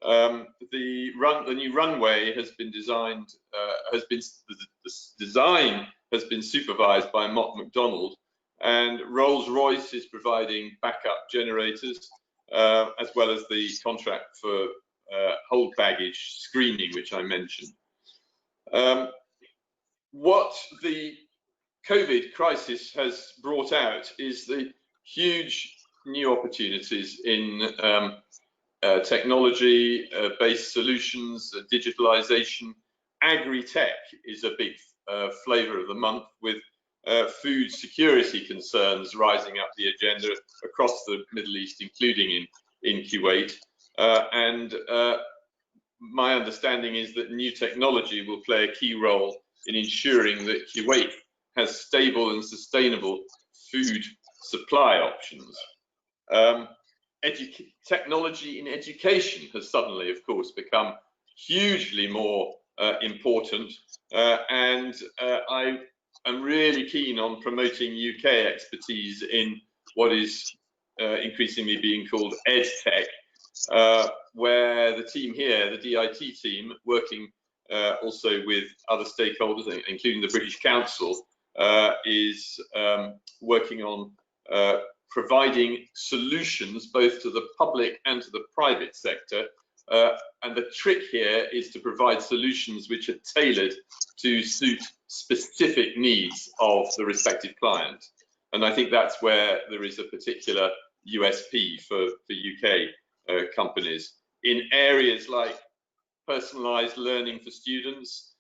The new runway has been designed, the design has been supervised by Mott MacDonald, and Rolls-Royce is providing backup generators, as well as the contract for hold baggage screening, which I mentioned. What the COVID crisis has brought out is the huge new opportunities in technology-based solutions, digitalization. Agri-tech is a big flavor of the month, with food security concerns rising up the agenda across the Middle East, including in Kuwait. And my understanding is that new technology will play a key role in ensuring that Kuwait has stable and sustainable food supply options. Technology in education has suddenly, of course, become hugely more important, and I am really keen on promoting UK expertise in what is increasingly being called EdTech, where the team here, the DIT team, working also with other stakeholders, including the British Council, is working on providing solutions both to the public and to the private sector. And the trick here is to provide solutions which are tailored to suit specific needs of the respective client. And I think that's where there is a particular USP for UK companies in areas like personalized learning for students,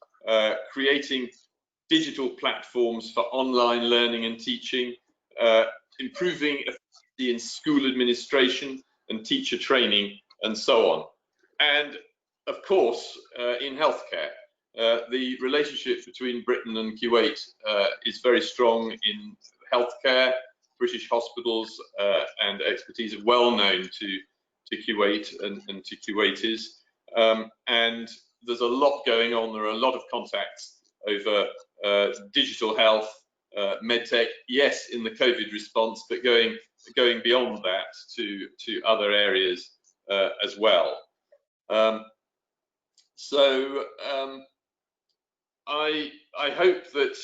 creating digital platforms for online learning and teaching, improving efficiency in school administration and teacher training, and so on. And of course, in healthcare, the relationship between Britain and Kuwait is very strong in healthcare. British hospitals and expertise are well known to Kuwait and to Kuwaitis. And there's a lot going on. There are a lot of contacts over digital health, medtech, yes, in the COVID response, but going beyond that to other areas as well. So I hope that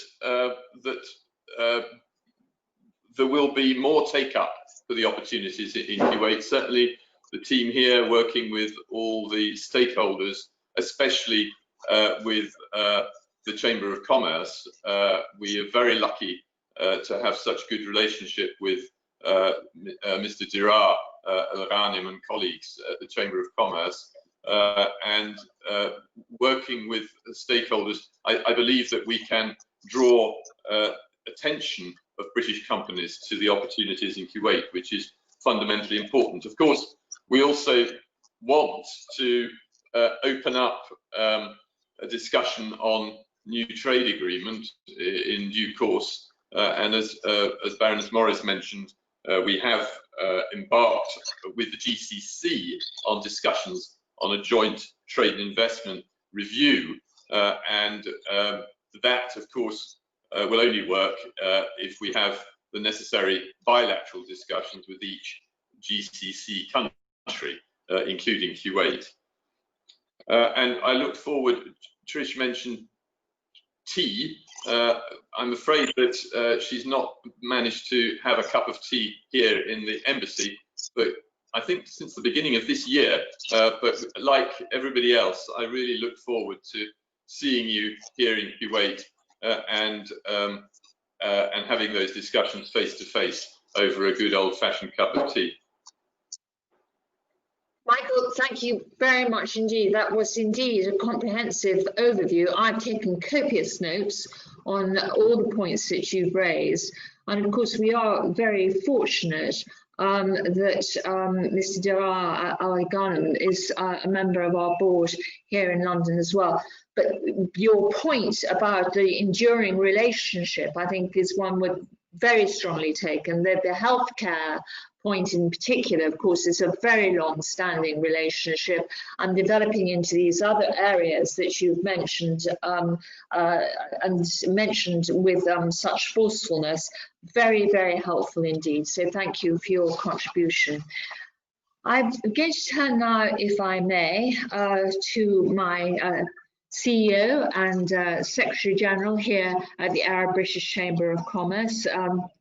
there will be more take-up for the opportunities in Kuwait. Certainly, the team here working with all the stakeholders, especially with the Chamber of Commerce. We are very lucky to have such good relationship with Mr. Dirar Al-Ghanim and colleagues at the Chamber of Commerce. And working with stakeholders, I believe that we can draw attention of British companies to the opportunities in Kuwait, which is fundamentally important. Of course, we also want to open up a discussion on new trade agreement in due course. And as Baroness Morris mentioned, we have embarked with the GCC on discussions on a joint trade and investment review. And that, of course, will only work if we have the necessary bilateral discussions with each GCC country, including Kuwait. And I look forward, Trish mentioned tea. I'm afraid that she's not managed to have a cup of tea here in the embassy, but I think since the beginning of this year, but like everybody else, I really look forward to seeing you here in Kuwait and having those discussions face to face over a good old-fashioned cup of tea. Michael, thank you very much indeed. That was indeed a comprehensive overview. I've taken copious notes on all the points that you've raised. And of course, we are very fortunate that Mr. Dirar Al-Ghanim is a member of our board here in London as well. But your point about the enduring relationship, I think, is one would very strongly take, and that the healthcare point in particular, of course, is a very long-standing relationship, and developing into these other areas that you've mentioned and mentioned with such forcefulness, very, very helpful indeed. So thank you for your contribution. I'm going to turn now, if I may, to my CEO and Secretary General here at the Arab British Chamber of Commerce.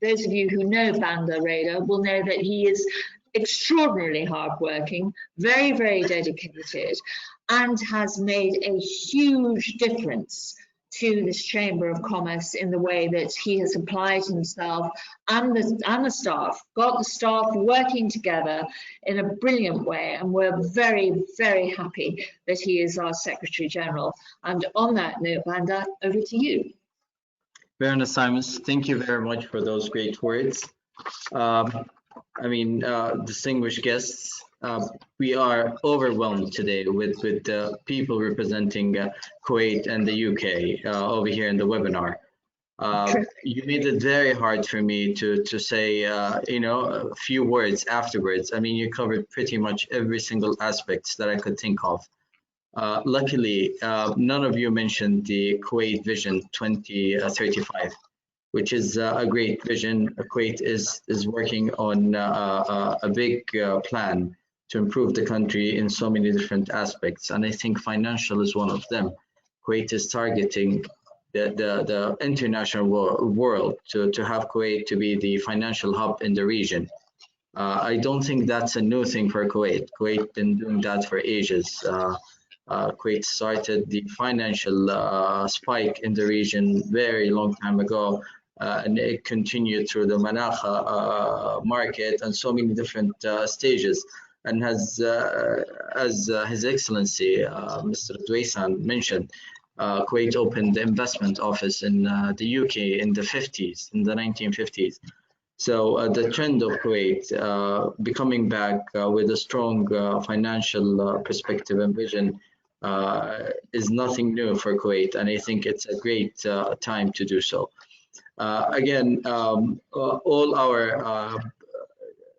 Those of you who know Bandar Reda will know that he is extraordinarily hardworking, very, very dedicated, and has made a huge difference to this Chamber of Commerce in the way that he has applied himself and the staff, got the staff working together in a brilliant way, and we're very, very happy that he is our Secretary General. And on that note, Bandar, over to you. Baroness Simons, thank you very much for those great words. Distinguished guests, we are overwhelmed today with people representing Kuwait and the UK over here in the webinar. You made it very hard for me to say, a few words afterwards. I mean, you covered pretty much every single aspect that I could think of. Luckily, none of you mentioned the Kuwait Vision 2035, which is a great vision. Kuwait is working on a big plan to improve the country in so many different aspects, and I think financial is one of them. Kuwait is targeting the international world to have Kuwait to be the financial hub in the region. I don't think that's a new thing for Kuwait. Kuwait been doing that for ages. Kuwait started the financial spike in the region very long time ago, and it continued through the Manakha market and so many different stages. And has, as His Excellency Mr. Dwaysan mentioned, Kuwait opened the investment office in the UK in the 1950s. So the trend of Kuwait becoming back with a strong financial perspective and vision is nothing new for Kuwait, and I think it's a great time to do so. Again, all our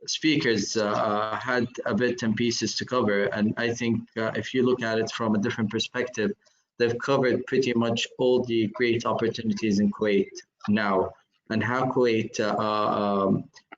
speakers had a bit and pieces to cover, and I think if you look at it from a different perspective, they've covered pretty much all the great opportunities in Kuwait now, and how Kuwait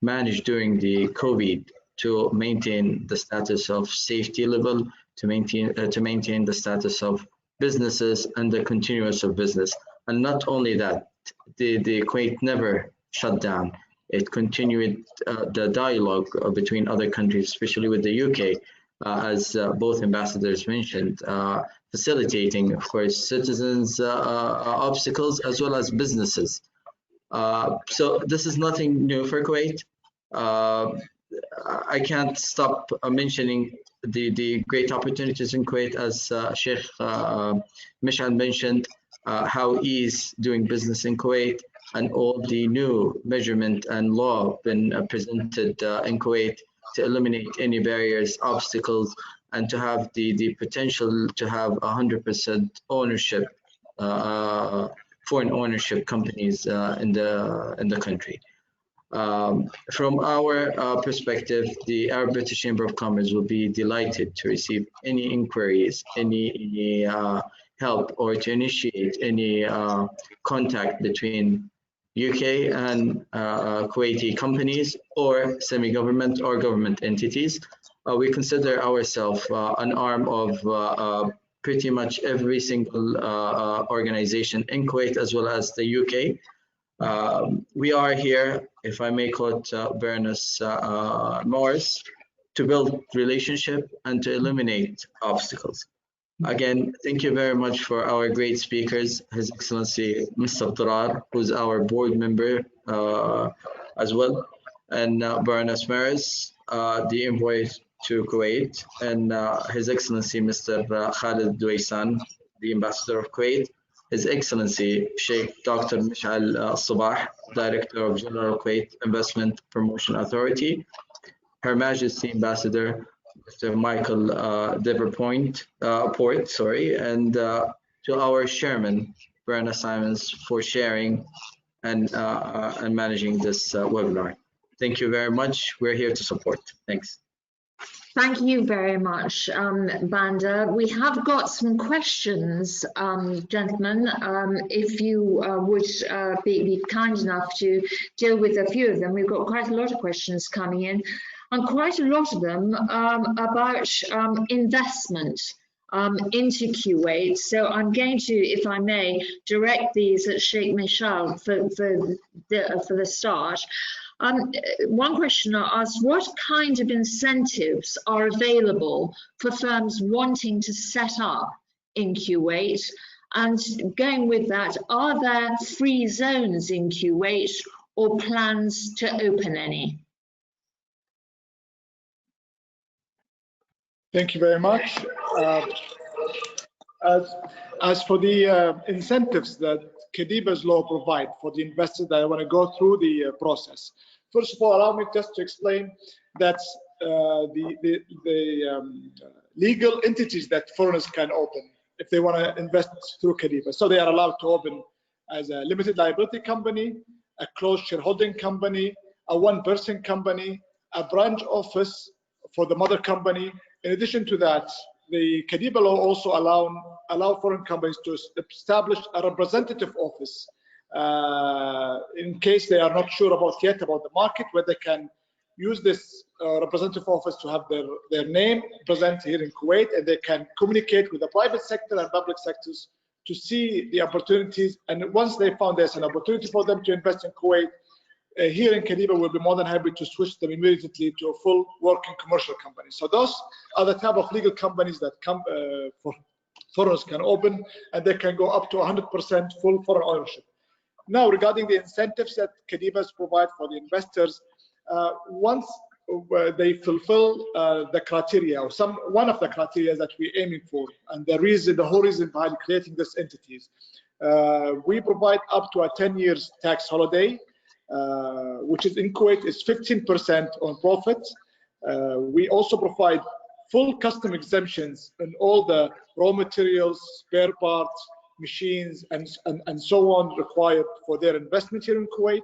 managed during the COVID to maintain the status of safety level, to maintain the status of businesses and the continuous of business. And not only that, the Kuwait never shut down. It continued the dialogue between other countries, especially with the UK, as both ambassadors mentioned, facilitating, of course, citizens' obstacles as well as businesses. So this is nothing new for Kuwait. I can't stop mentioning the great opportunities in Kuwait, as Sheikh Mishal mentioned, how he's doing business in Kuwait, and all the new measurement and law been presented in Kuwait to eliminate any barriers, obstacles, and to have the potential to have 100% ownership, foreign ownership companies in the country. From our perspective, the Arab British Chamber of Commerce will be delighted to receive any inquiries, any help, or to initiate any contact between UK and Kuwaiti companies or semi-government or government entities. We consider ourselves an arm of pretty much every single organization in Kuwait as well as the UK. We are here, if I may quote Baroness Morris, to build relationship and to eliminate obstacles. Again, thank you very much for our great speakers, His Excellency Mr. Abdurar, who's our board member as well, and Baroness Morris, the envoy to Kuwait, and His Excellency Mr. Khalid Duwaysan, the ambassador of Kuwait, His Excellency Sheikh Dr. Mishal Sabah, Director of General Kuwait Investment Promotion Authority, Her Majesty Ambassador Mr. Michael Davenport, and to our chairman, Brenna Simons, for sharing and managing this webinar. Thank you very much. We're here to support. Thanks. Thank you very much, Banda. We have got some questions, gentlemen. If you would be kind enough to deal with a few of them. We've got quite a lot of questions coming in, and quite a lot of them about investment into Kuwait. So I'm going to, if I may, direct these at Sheikh Mishal for the start. One questioner asked, what kind of incentives are available for firms wanting to set up in Kuwait? And going with that, are there free zones in Kuwait or plans to open any? Thank you very much. As for the incentives that Kadiba's law provide for the investors that want to go through the process. First of all, allow me just to explain that the legal entities that foreigners can open if they want to invest through Kadiba. So they are allowed to open as a limited liability company, a closed shareholding company, a one-person company, a branch office for the mother company. In addition to that, the Kadiba law also allow foreign companies to establish a representative office in case they are not sure yet about the market, where they can use this representative office to have their name present here in Kuwait, and they can communicate with the private sector and public sectors to see the opportunities. And once they found there's an opportunity for them to invest in Kuwait, here in Kadiba, we'll be more than happy to switch them immediately to a full working commercial company. So those are the type of legal companies that foreigners can open, and they can go up to 100% full foreign ownership. Now, regarding the incentives that Kadiba's provide for the investors, once they fulfill the criteria, or one of the criteria that we're aiming for, and the whole reason behind creating these entities, we provide up to a 10 years tax holiday, which is in Kuwait is 15% on profits. We also provide full custom exemptions in all the raw materials, spare parts, machines, and so on required for their investment here in Kuwait.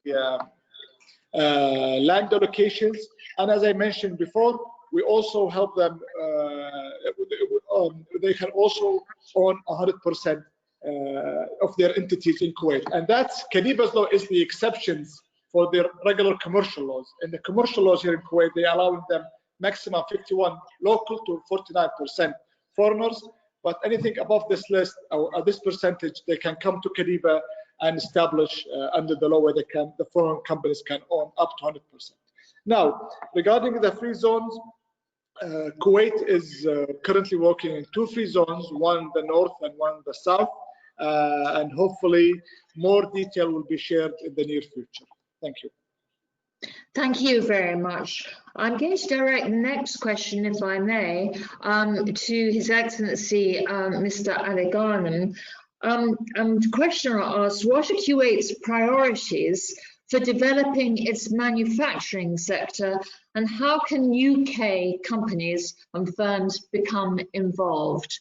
Yeah. Land allocations, and as I mentioned before, we also help them. They can also own 100% of their entities in Kuwait, and that's Kadiba's law is the exceptions for their regular commercial laws. In the commercial laws here in Kuwait, they allow them maximum 51 local to 49% foreigners, but anything above this list or this percentage, they can come to Kadiba and establish under the law where they can, the foreign companies can own up to 100%. Now, regarding the free zones, Kuwait is currently working in 2 free zones, one in the north and one in the south, and hopefully more detail will be shared in the near future. Thank you. Thank you very much. I'm going to direct the next question, if I may, to His Excellency, Mr. Ali Ghanem. The questioner asks, what are Kuwait's priorities for developing its manufacturing sector, and how can UK companies and firms become involved?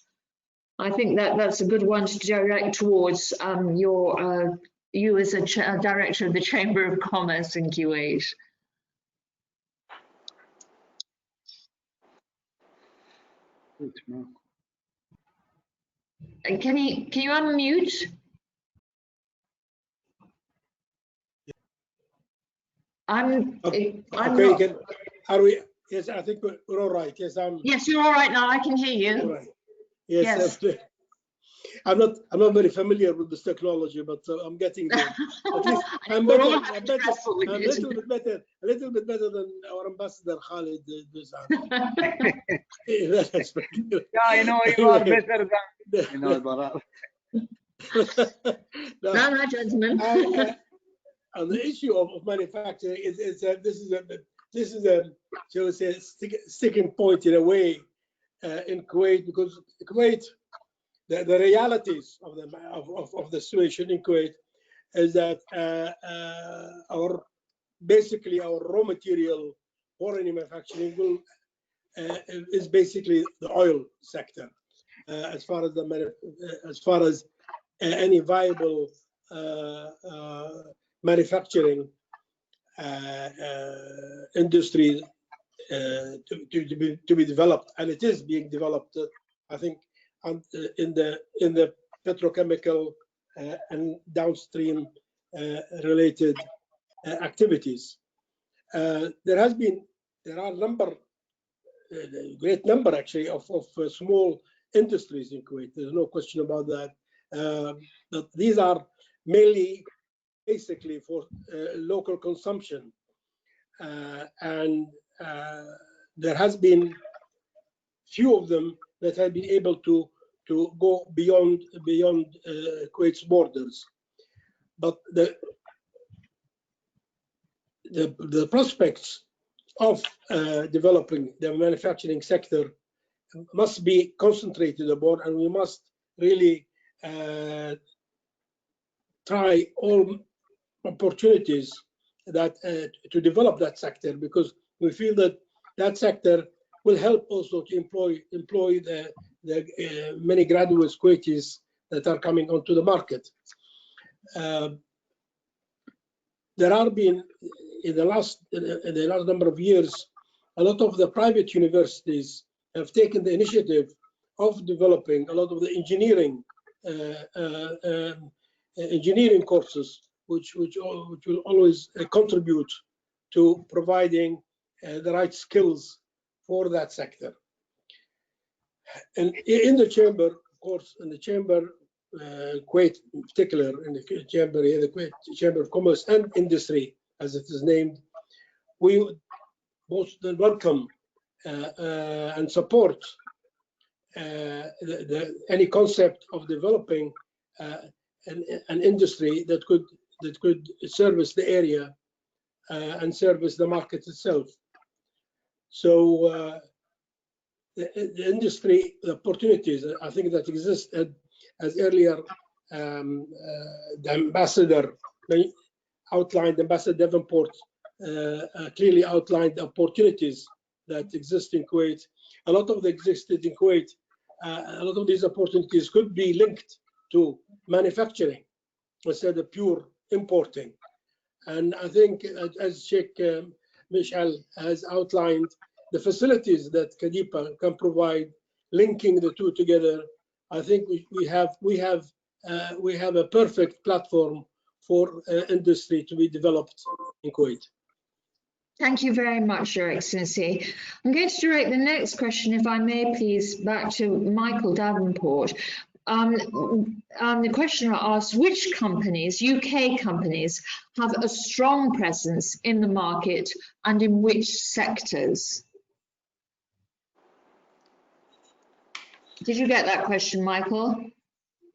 I think that's a good one to direct towards you as a director of the Chamber of Commerce in Kuwait. Can you unmute? Okay, are we? Yes, I think we're all right. Yes, Yes, you're all right now. I can hear you. All right. Yes. I'm not very familiar with this technology, but I'm getting there. At least I'm better. I'm a little bit better than our ambassador Khalid. Yeah, I know you are better than you know, Barar. No, gentlemen. On the issue of manufacturing, this is a shall we say sticking point in a way in Kuwait, because Kuwait, the realities of the situation in Kuwait is that basically our raw material for any manufacturing is basically the oil sector, as far as any viable manufacturing industry to be developed, and it is being developed. I think in the petrochemical and downstream related activities. There are a great number actually of small industries in Kuwait. There's no question about that. But these are mainly basically for local consumption, and there has been few of them that have been able to go beyond Kuwait's borders. But the prospects of developing the manufacturing sector must be concentrated upon, and we must really try all opportunities that to develop that sector, because we feel that sector will help also to employ the many graduate Kuwaitis that are coming onto the market. There have been in the last number of years, a lot of the private universities have taken the initiative of developing a lot of the engineering courses, which will always contribute to providing the right skills for that sector. And in the chamber, of course, in the chamber, Kuwait in particular, in the chamber here, the Kuwait Chamber of Commerce and Industry, as it is named, we both welcome and support any concept of developing an industry that could service the area and service the market itself. So the industry, the opportunities, I think that exist, as earlier the ambassador outlined, Ambassador Davenport clearly outlined the opportunities that exist in Kuwait. A lot of the existed in Kuwait, a lot of these opportunities could be linked to manufacturing instead of pure importing. And I think, as Sheikh Mishal has outlined, the facilities that Kadipa can provide, linking the two together, I think we have a perfect platform for industry to be developed in Kuwait. Thank you very much, Your Excellency. I'm going to direct the next question, if I may please, back to Michael Davenport. The questioner asks, which companies, UK companies, have a strong presence in the market and in which sectors? Did you get that question, Michael?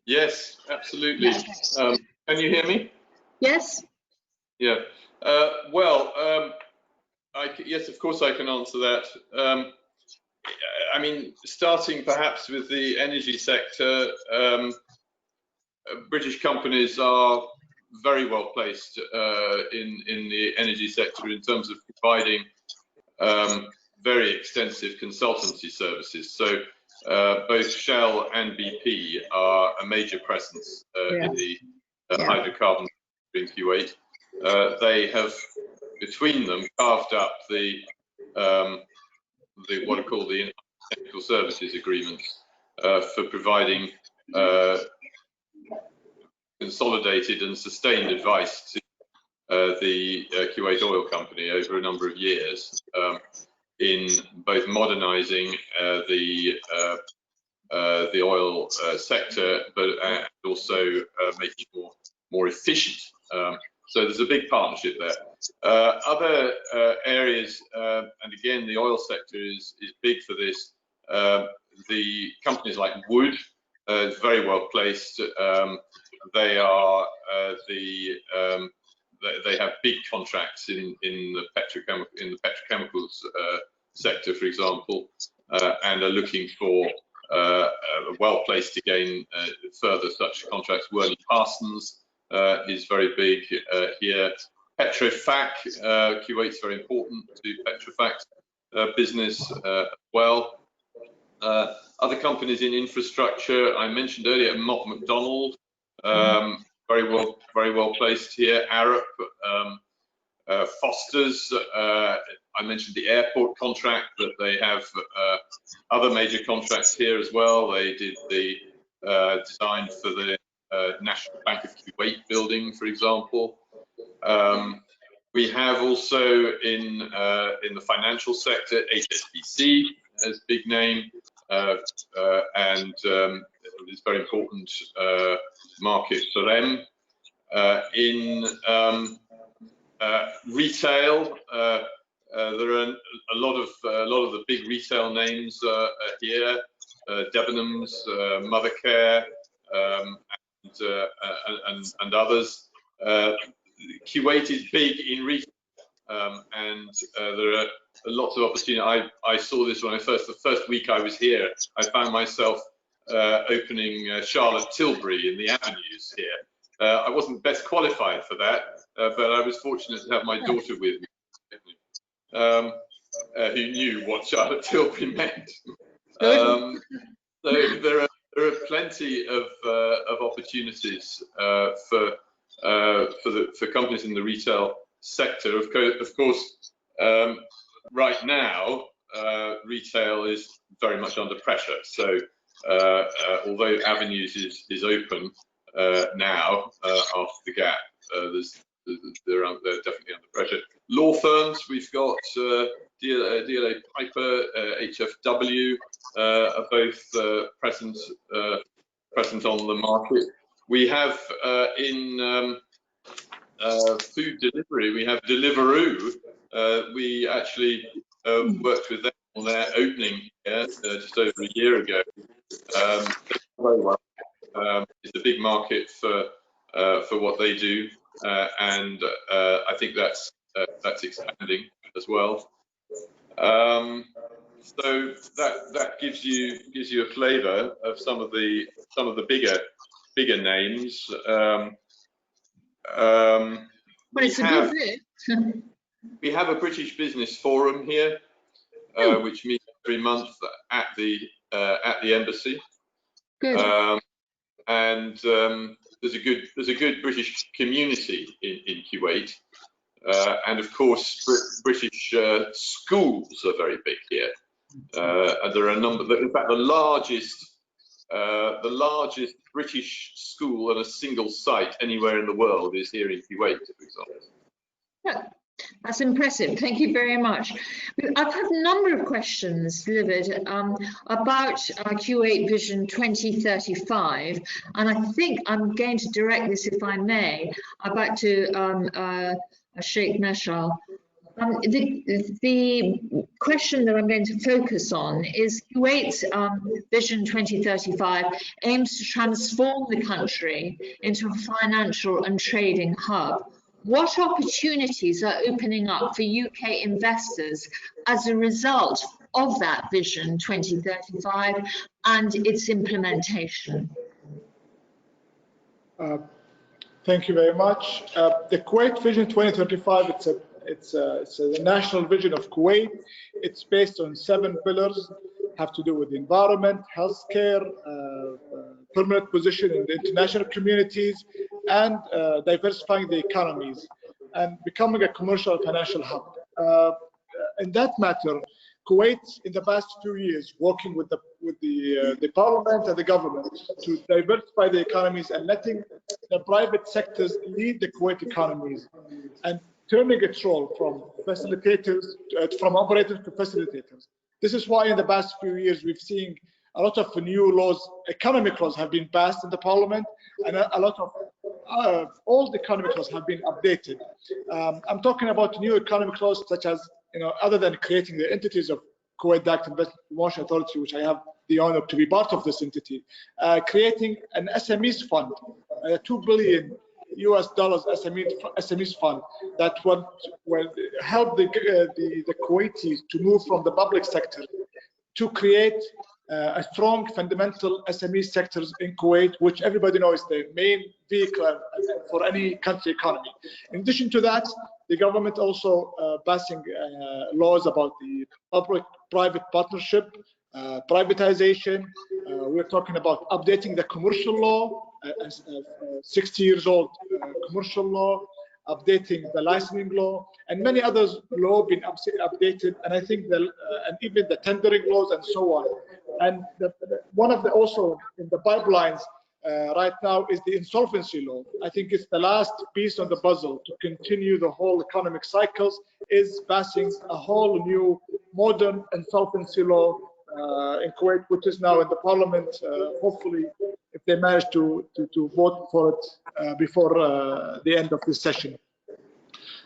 Yes, absolutely. Yes. Can you hear me? Yes. Yeah. Yes, of course I can answer that. I mean, starting perhaps with the energy sector, British companies are very well placed in the energy sector in terms of providing very extensive consultancy services. So both Shell and BP are a major presence in the hydrocarbon in Kuwait. They have, between them, carved up the what are called the technical services agreements for providing consolidated and sustained advice to the Kuwait Oil Company over a number of years in both modernising the oil sector, but also making it more efficient. So there's a big partnership there. Other areas, and again, the oil sector is big for this. The companies like Wood is very well placed. They are they have big contracts in the petrochemicals sector, for example, and are looking for well placed to gain further such contracts. Worley Parsons is very big here. Petrofac, Kuwait's very important to Petrofac business as well. Other companies in infrastructure, I mentioned earlier, Mott MacDonald, very well placed here. Arup, Foster's, I mentioned the airport contract, but they have other major contracts here as well. They did the design for the National Bank of Kuwait building, for example. We have also in the financial sector, HSBC as big name, and it's very important market for them. In retail, there are a lot of the big retail names here: Debenhams, Mothercare, and others. Kuwait is big in retail, and there are lots of opportunity. I saw this when the first week I was here. I found myself opening Charlotte Tilbury in the avenues here. I wasn't best qualified for that, but I was fortunate to have my daughter with me, who knew what Charlotte Tilbury meant. So there are plenty of opportunities for companies in the retail sector. Of course, right now retail is very much under pressure. So although Avenues is open now after the gap, they're definitely under pressure. Law firms, we've got DLA Piper, HFW, are both present on the market. We have in food delivery, we have Deliveroo. We actually worked with them on their opening here just over a year ago. Very well. It's a big market for what they do, and I think that's expanding as well. So that gives you a flavour of some of the bigger names. But it's a good bit. We have a British Business Forum here. which meets every month at the embassy. Good. And there's a good British community in Kuwait, and of course British schools are very big here. And there are a number. In fact, the largest British school on a single site anywhere in the world is here in Kuwait, for example. Yeah, that's impressive. Thank you very much. I've had a number of questions delivered about Kuwait Vision 2035, and I think I'm going to direct this, if I may, back to Sheikh Mashal. The question that I'm going to focus on is Kuwait's Vision 2035 aims to transform the country into a financial and trading hub. What opportunities are opening up for UK investors as a result of that Vision 2035 and its implementation? Thank you very much. The Kuwait Vision 2035, it's a national vision of Kuwait. It's based on 7 pillars, have to do with the environment, healthcare, permanent position in the international communities, and diversifying the economies and becoming a commercial and financial hub. In that matter, Kuwait, in the past few years, working with the parliament and the government to diversify the economies and letting the private sectors lead the Kuwait economies, and turning its role from facilitators, from operators to facilitators. This is why in the past few years we've seen a lot of new laws, economic laws have been passed in the parliament, and a lot of old economic laws have been updated. I'm talking about new economic laws such as, other than creating the entities of Kuwait Direct Investment Promotion Authority, which I have the honor to be part of this entity, creating an SMEs fund, $2 billion SMEs fund that will help the Kuwaitis to move from the public sector to create a strong fundamental SME sectors in Kuwait, which everybody knows is the main vehicle for any country economy. In addition to that, the government also passing laws about the public-private partnership, privatization. We're talking about updating the commercial law, 60 years old commercial law, updating the licensing law, and many others law been updated, and I think and even the tendering laws and so on. And one of the also in the pipelines right now is the insolvency law. I think it's the last piece on the puzzle to continue the whole economic cycles, is passing a whole new modern insolvency law in Kuwait, which is now in the parliament. Hopefully, if they manage to vote for it before the end of this session.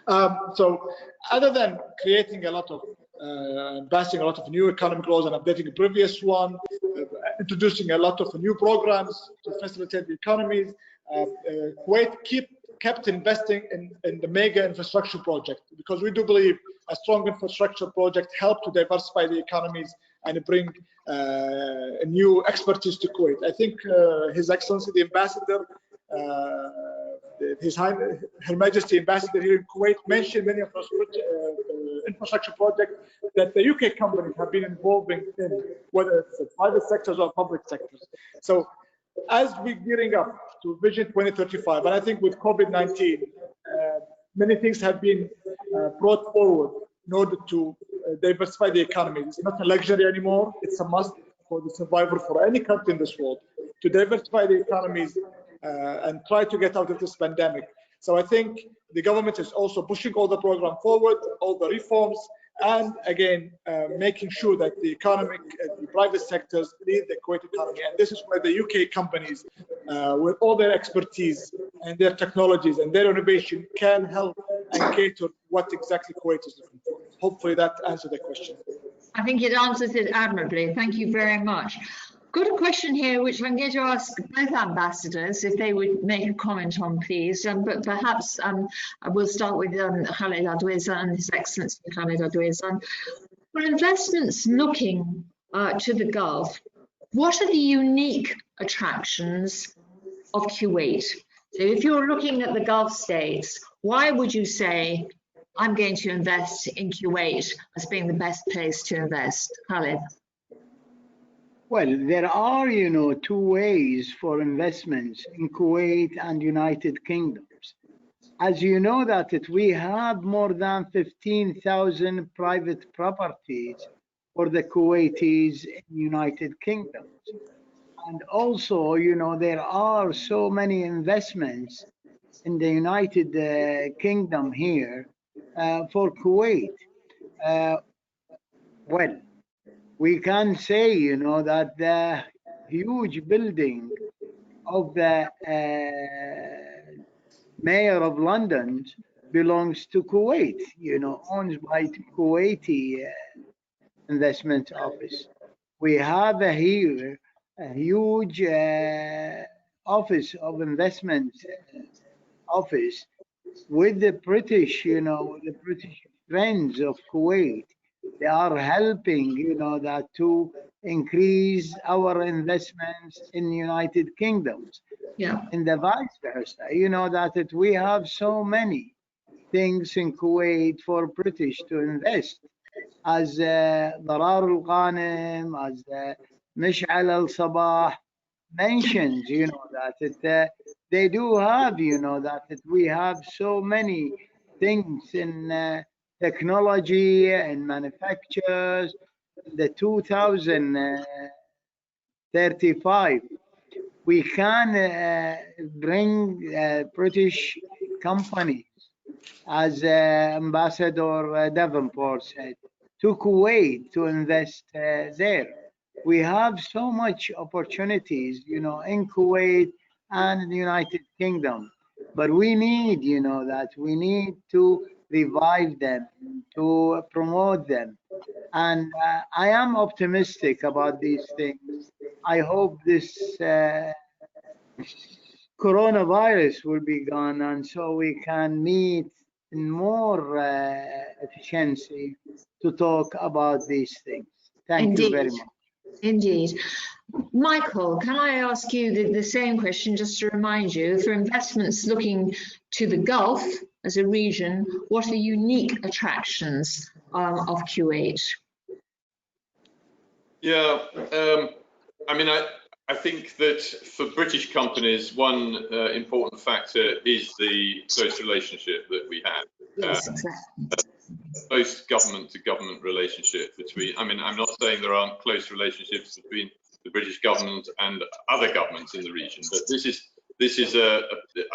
So other than creating a lot of passing a lot of new economic laws and updating the previous one, introducing a lot of new programs to facilitate the economies, Kuwait kept investing in the mega infrastructure project, because we do believe a strong infrastructure project help to diversify the economies and bring new expertise to Kuwait. I think His Excellency the Ambassador, Her Majesty Ambassador here in Kuwait mentioned many of those infrastructure projects that the UK companies have been involving in, whether it's the private sectors or public sectors. So as we're gearing up to Vision 2035, and I think with COVID-19, many things have been brought forward in order to diversify the economy. It's not a luxury anymore, it's a must for the survival for any country in this world, to diversify the economies and try to get out of this pandemic. So I think the government is also pushing all the program forward, all the reforms, and again, making sure that the economic, the private sectors lead the Kuwait economy. And this is where the UK companies, with all their expertise and their technologies and their innovation, can help and cater what exactly Kuwait is looking for. Hopefully that answered the question. I think it answers it admirably. Thank you very much. Got a question here which I'm going to ask both ambassadors if they would make a comment on, please. But perhaps we'll start with Khaled Adwezan, His Excellency Khaled Adwezan. For investments looking to the Gulf, what are the unique attractions of Kuwait? So if you're looking at the Gulf states, why would you say I'm going to invest in Kuwait as being the best place to invest? Khalid. Well, there are, two ways for investments in Kuwait and United Kingdoms. As you know that we have more than 15,000 private properties for the Kuwaitis in United Kingdom. And also, there are so many investments in the United Kingdom here for Kuwait. Well, we can say, that the huge building of the Mayor of London belongs to Kuwait, owned by Kuwaiti investment office. We have here a huge office of investment office with the British, the British friends of Kuwait. They are helping, that to increase our investments in United Kingdoms. Yeah. In the vice versa, that we have so many things in Kuwait for British to invest, as Darar al-Ghanim, as Mish'al al-Sabah mentioned, that they do have, that we have so many things in technology and manufacturers. The 2035, we can bring British companies, as Ambassador Davenport said, to Kuwait to invest there. We have so much opportunities, in Kuwait and the United Kingdom, but we need, that we need to revive them, to promote them. And I am optimistic about these things. I hope this coronavirus will be gone, and so we can meet in more efficiency to talk about these things. Thank you very much. Indeed. Michael, can I ask you the same question, just to remind you, for investments looking to the Gulf as a region, what are unique attractions of Kuwait? Yeah, I think that for British companies, one important factor is the close relationship that we have. Yes, exactly. Both government-to-government relationship between, I'm not saying there aren't close relationships between the British government and other governments in the region, but I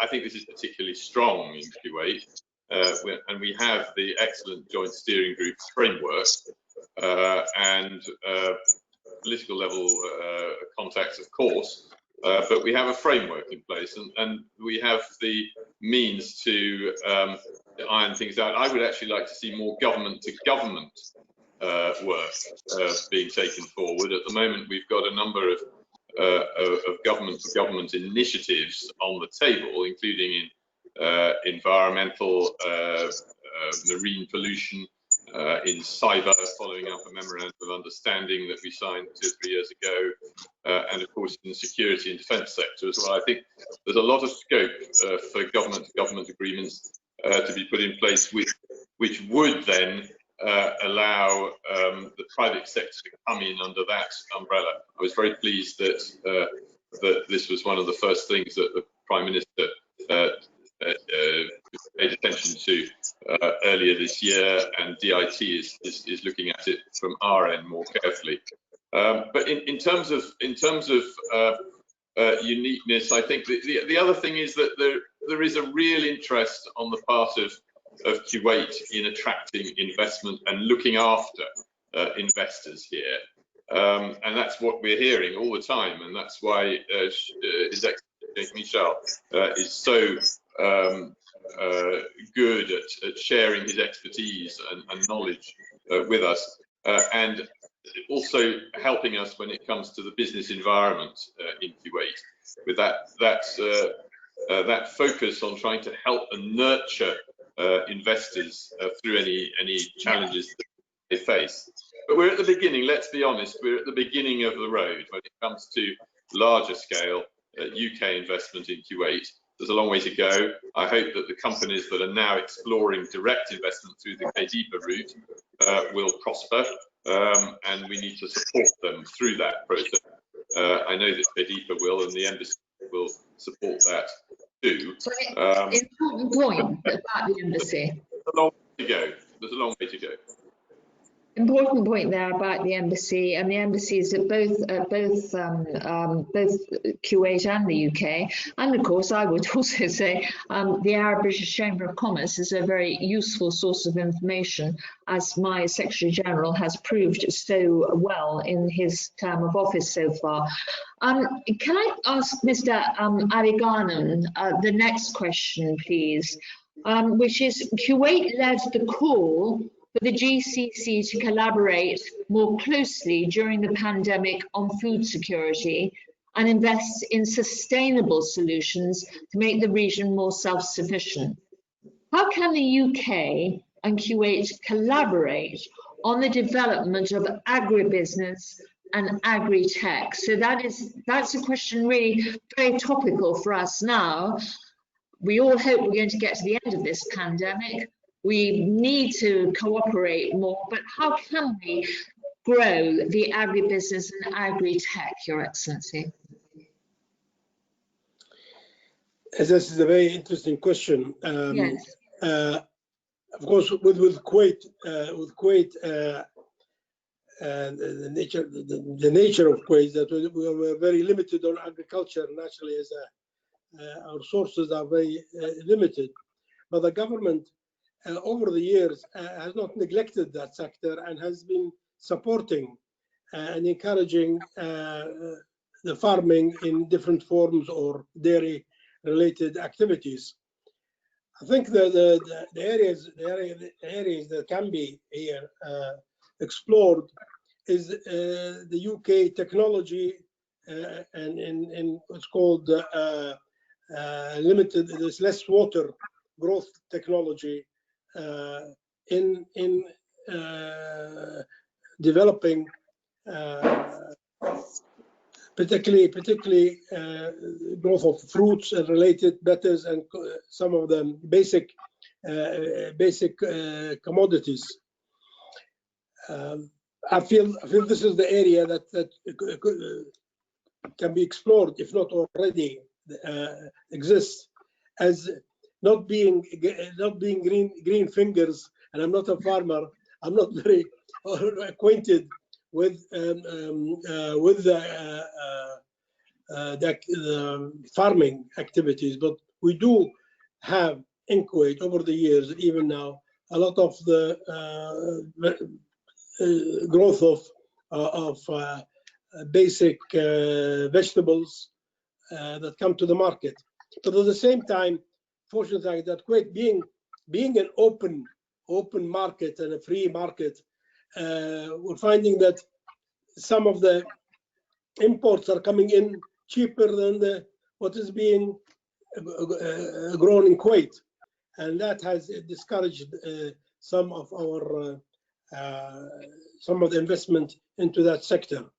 think this is particularly strong in Kuwait, and we have the excellent joint steering group framework and political level contacts, of course, but we have a framework in place, and we have the means to iron things out. I would actually like to see more government-to-government work being taken forward. At the moment, we've got a number of government-to-government initiatives on the table, including in environmental, marine pollution, in cyber, following up a memorandum of understanding that we signed 2 or 3 years ago, and of course in the security and defence sector as well. I think there's a lot of scope for government-to-government agreements to be put in place, which would then allow the private sector to come in under that umbrella. I was very pleased that that this was one of the first things that the Prime Minister paid attention to earlier this year, and DIT is looking at it from our end more carefully. But in terms of uniqueness, I think the other thing is that there is a real interest on the part of Kuwait in attracting investment and looking after investors here, and that's what we're hearing all the time, and that's why His Excellency Michel is so good at sharing his expertise and knowledge with us, and also helping us when it comes to the business environment in Kuwait, with that focus on trying to help and nurture investors through any challenges that they face. But we're at the beginning, let's be honest, we're at the beginning of the road when it comes to larger scale UK investment in Kuwait. There's a long way to go. I hope that the companies that are now exploring direct investment through the KDIPA route will prosper, and we need to support them through that process. I know that KDIPA will, and the embassy will support that too. So important point about the embassy. There's a long way to go. There's a long way to go. Important point there about the embassy, and the embassies at both Kuwait and the UK. And of course, I would also say the Arab British Chamber of Commerce is a very useful source of information, as my Secretary General has proved so well in his term of office so far. Can I ask Mr. Ali Ghanem the next question, please, which is Kuwait led the call for the GCC to collaborate more closely during the pandemic on food security and invest in sustainable solutions to make the region more self-sufficient. How can the UK and Kuwait collaborate on the development of agribusiness and agri-tech? So that's a question really very topical for us now. We all hope we're going to get to the end of this pandemic. We need to cooperate more, but how can we grow the agribusiness and agri-tech, Your Excellency? This is a very interesting question. Yes. Of course, with Kuwait, the nature of Kuwait is that we are very limited on agriculture naturally, as our sources are very limited. But the government over the years has not neglected that sector and has been supporting and encouraging the farming in different forms or dairy related activities. I think the areas that can be here explored is the UK technology and what's called this less water growth technology in developing particularly growth of fruits and related matters and some of the basic commodities. I feel this is the area that can be explored, if not already exists, as not being green fingers. And I'm not a farmer. I'm not very acquainted with the farming activities, but we do have in Kuwait over the years, even now, a lot of the growth of basic vegetables that come to the market. But at the same time, fortunately, that Kuwait being an open market and a free market, we're finding that some of the imports are coming in cheaper than what is being grown in Kuwait, and that has discouraged some of the investment into that sector.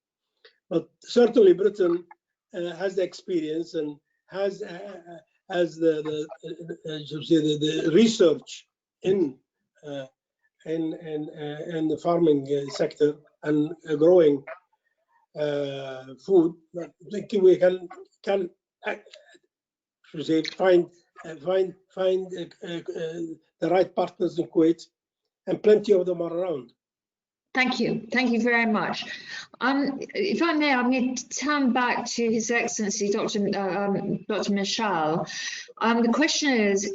But certainly, Britain has the experience and has the research in the farming sector and growing food. I think we can find the right partners in Kuwait, and plenty of them are around. Thank you very much. If I may, I'm going to turn back to His Excellency Dr. Mishal. The question is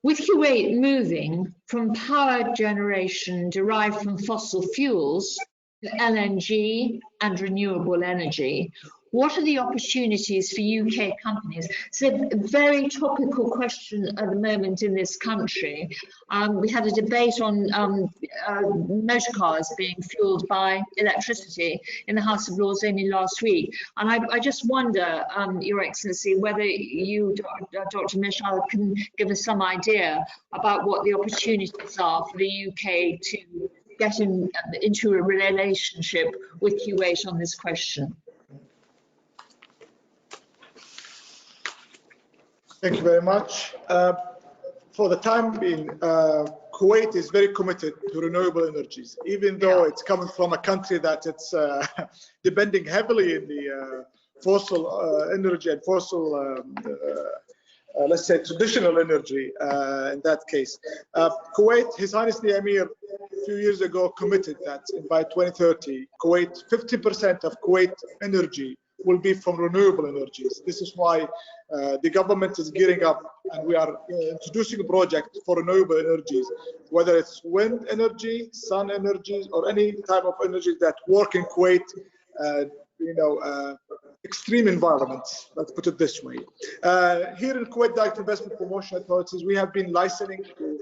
with Kuwait moving from power generation derived from fossil fuels to LNG and renewable energy, what are the opportunities for UK companies? It's a very topical question at the moment in this country. We had a debate on motor cars being fueled by electricity in the House of Lords only last week. And I just wonder, Your Excellency, whether you, Dr. Mishal, can give us some idea about what the opportunities are for the UK to get into a relationship with Kuwait on this question. Thank you very much. For the time being, Kuwait is very committed to renewable energies, even though it's coming from a country that it's depending heavily in the fossil energy and fossil, let's say, traditional energy in that case. Kuwait, His Highness the Emir, a few years ago committed that by 2030, Kuwait, 50% of Kuwait energy will be from renewable energies. This is why the government is gearing up, and we are introducing a project for renewable energies, whether it's wind energy, sun energies, or any type of energy that work in Kuwait, extreme environments, let's put it this way. Here in Kuwait Direct Investment Promotion Authorities, we have been licensing to,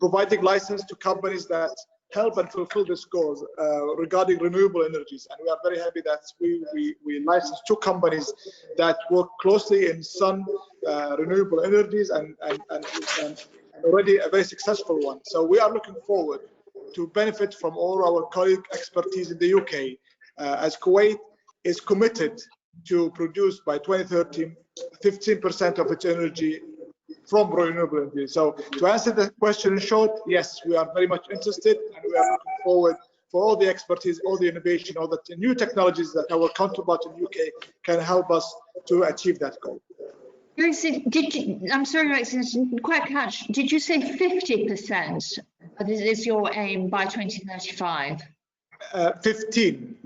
providing license to companies that help and fulfill this goals regarding renewable energies. And we are very happy that we licensed 2 companies that work closely in sun renewable energies and already a very successful one. So we are looking forward to benefit from all our colleague expertise in the UK, as Kuwait is committed to produce by 2030 15% of its energy from renewable energy. So to answer the question in short, yes, we are very much interested, and we are looking forward for all the expertise, all the innovation, all the new technologies that our counterparts in the UK can help us to achieve that goal. I'm sorry, Your Excellency, I didn't quite catch. Did you say 50% is your aim by 2035? 15.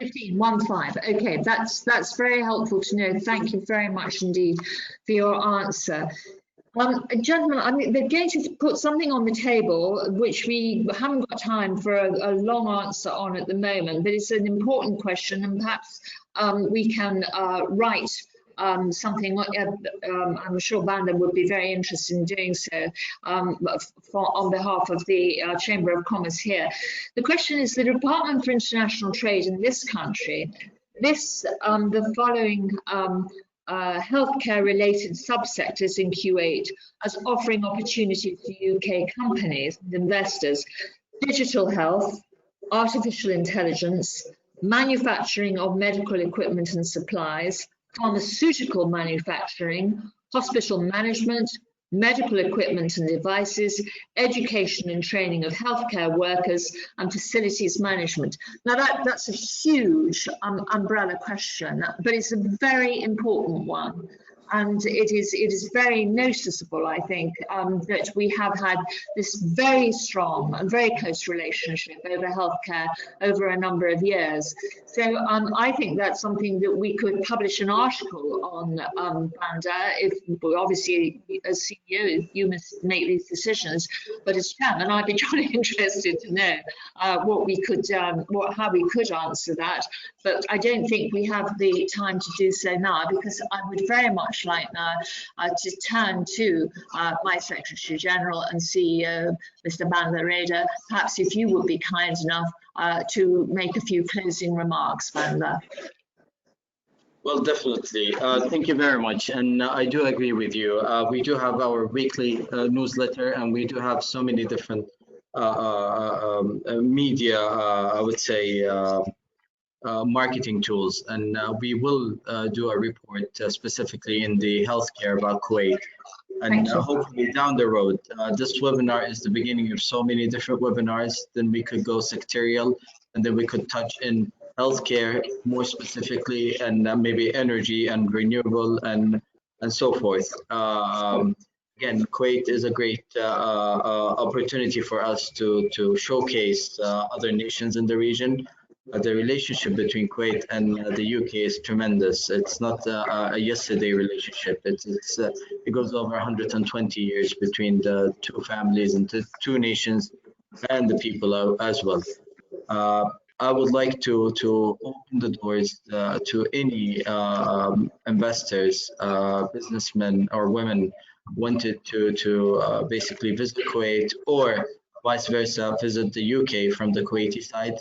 15. Okay, that's very helpful to know. Thank you very much indeed for your answer. Gentlemen, I mean, they're going to put something on the table which we haven't got time for a long answer on at the moment, but it's an important question, and perhaps we can write something. I'm sure Vanda would be very interested in doing so on behalf of the Chamber of Commerce here. The question is, the Department for International Trade in this country lists the following healthcare-related subsectors in Kuwait as offering opportunities to UK companies and investors: digital health, artificial intelligence, manufacturing of medical equipment and supplies, pharmaceutical manufacturing, hospital management, medical equipment and devices, education and training of healthcare workers, and facilities management. Now that's a huge umbrella question, but it's a very important one. And it is very noticeable, I think, that we have had this very strong and very close relationship over healthcare over a number of years. So I think that's something that we could publish an article on, Vanda. If obviously as CEO you must make these decisions, but as chairman I'd be jolly interested to know what we could, how we could answer that. But I don't think we have the time to do so now, because I would very much like now to turn to my Secretary General and CEO, Mr. Banda Reda. Perhaps if you would be kind enough to make a few closing remarks, Banda. Well, definitely. Thank you very much. And I do agree with you. We do have our weekly newsletter, and we do have so many different media, I would say, marketing tools, and we will do a report specifically in the healthcare about Kuwait, and hopefully down the road, this webinar is the beginning of so many different webinars. Then we could go sectorial, and then we could touch in healthcare more specifically, and maybe energy and renewable and so forth. Again, Kuwait is a great opportunity for us to showcase other nations in the region. The relationship between Kuwait and the UK is tremendous. It's not a yesterday relationship. It goes over 120 years between the two families and the two nations and the people as well. I would like to open the doors to any investors, businessmen or women wanted to basically visit Kuwait, or vice versa, visit the UK from the Kuwaiti side,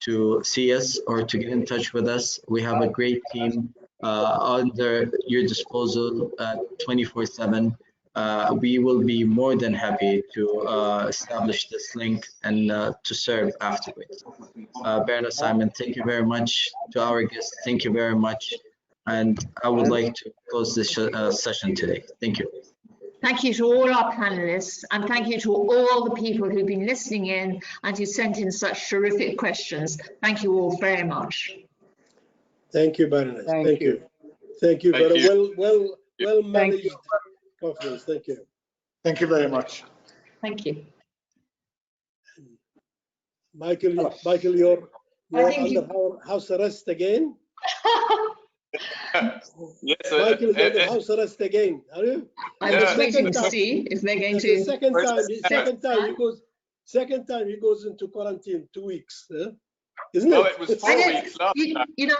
to see us or to get in touch with us. We have a great team under your disposal 24/7. We will be more than happy to establish this link and to serve afterwards. Baroness Simon, thank you very much. To our guests, thank you very much. And I would like to close this session today. Thank you. Thank you to all our panelists, and thank you to all the people who've been listening in and who sent in such terrific questions. Thank you all very much. Thank you, Baroness. Thank you. Thank you. Thank Very you. well managed conference. Thank you. Thank you very much. Thank you. Michael, you're think under house arrest again. Yes, Michael is under house arrest again. Are you? I'm just waiting to see if they're going The to. second time he goes into quarantine 2 weeks. Isn't no, it? it was 4 weeks last time. You know,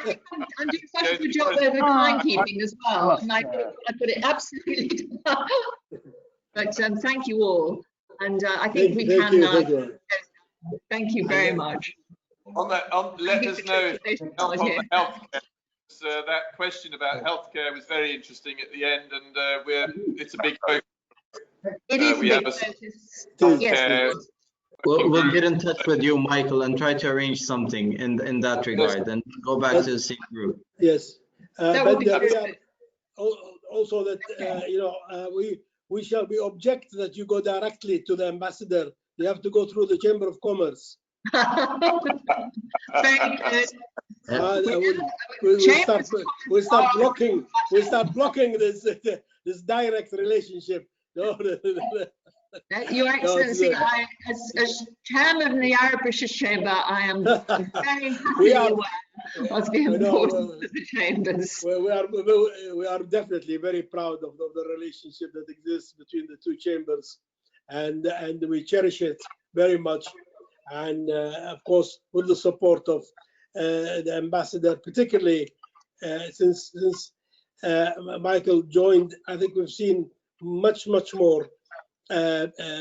I'm doing quite a good job over timekeeping as well, and I put it absolutely down. But thank you all, and I think we can now. Thank you very much. Let us know if you help on the healthcare. That question about healthcare was very interesting at the end, and it's a big focus. It is we a have big a focus. healthcare. Yes. We'll get in touch with you, Michael, and try to arrange something in that regard, and go back to the same group. Yes, That but would be we are also that we shall be object that you go directly to the ambassador. You have to go through the Chamber of Commerce. Very good. We start blocking this direct relationship. Your Excellency, as chairman of the Arab British Chamber, I am very happy aware of the importance of the chambers. We are definitely very proud of the relationship that exists between the two chambers, and we cherish it very much. And of course, with the support of the ambassador, particularly since Michael joined, I think we've seen much more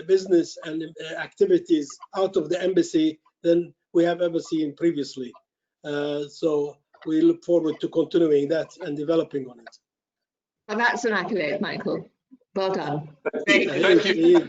business and activities out of the embassy than we have ever seen previously. So we look forward to continuing that and developing on it. Well, that's an accolade, Michael. Well done. Thank you.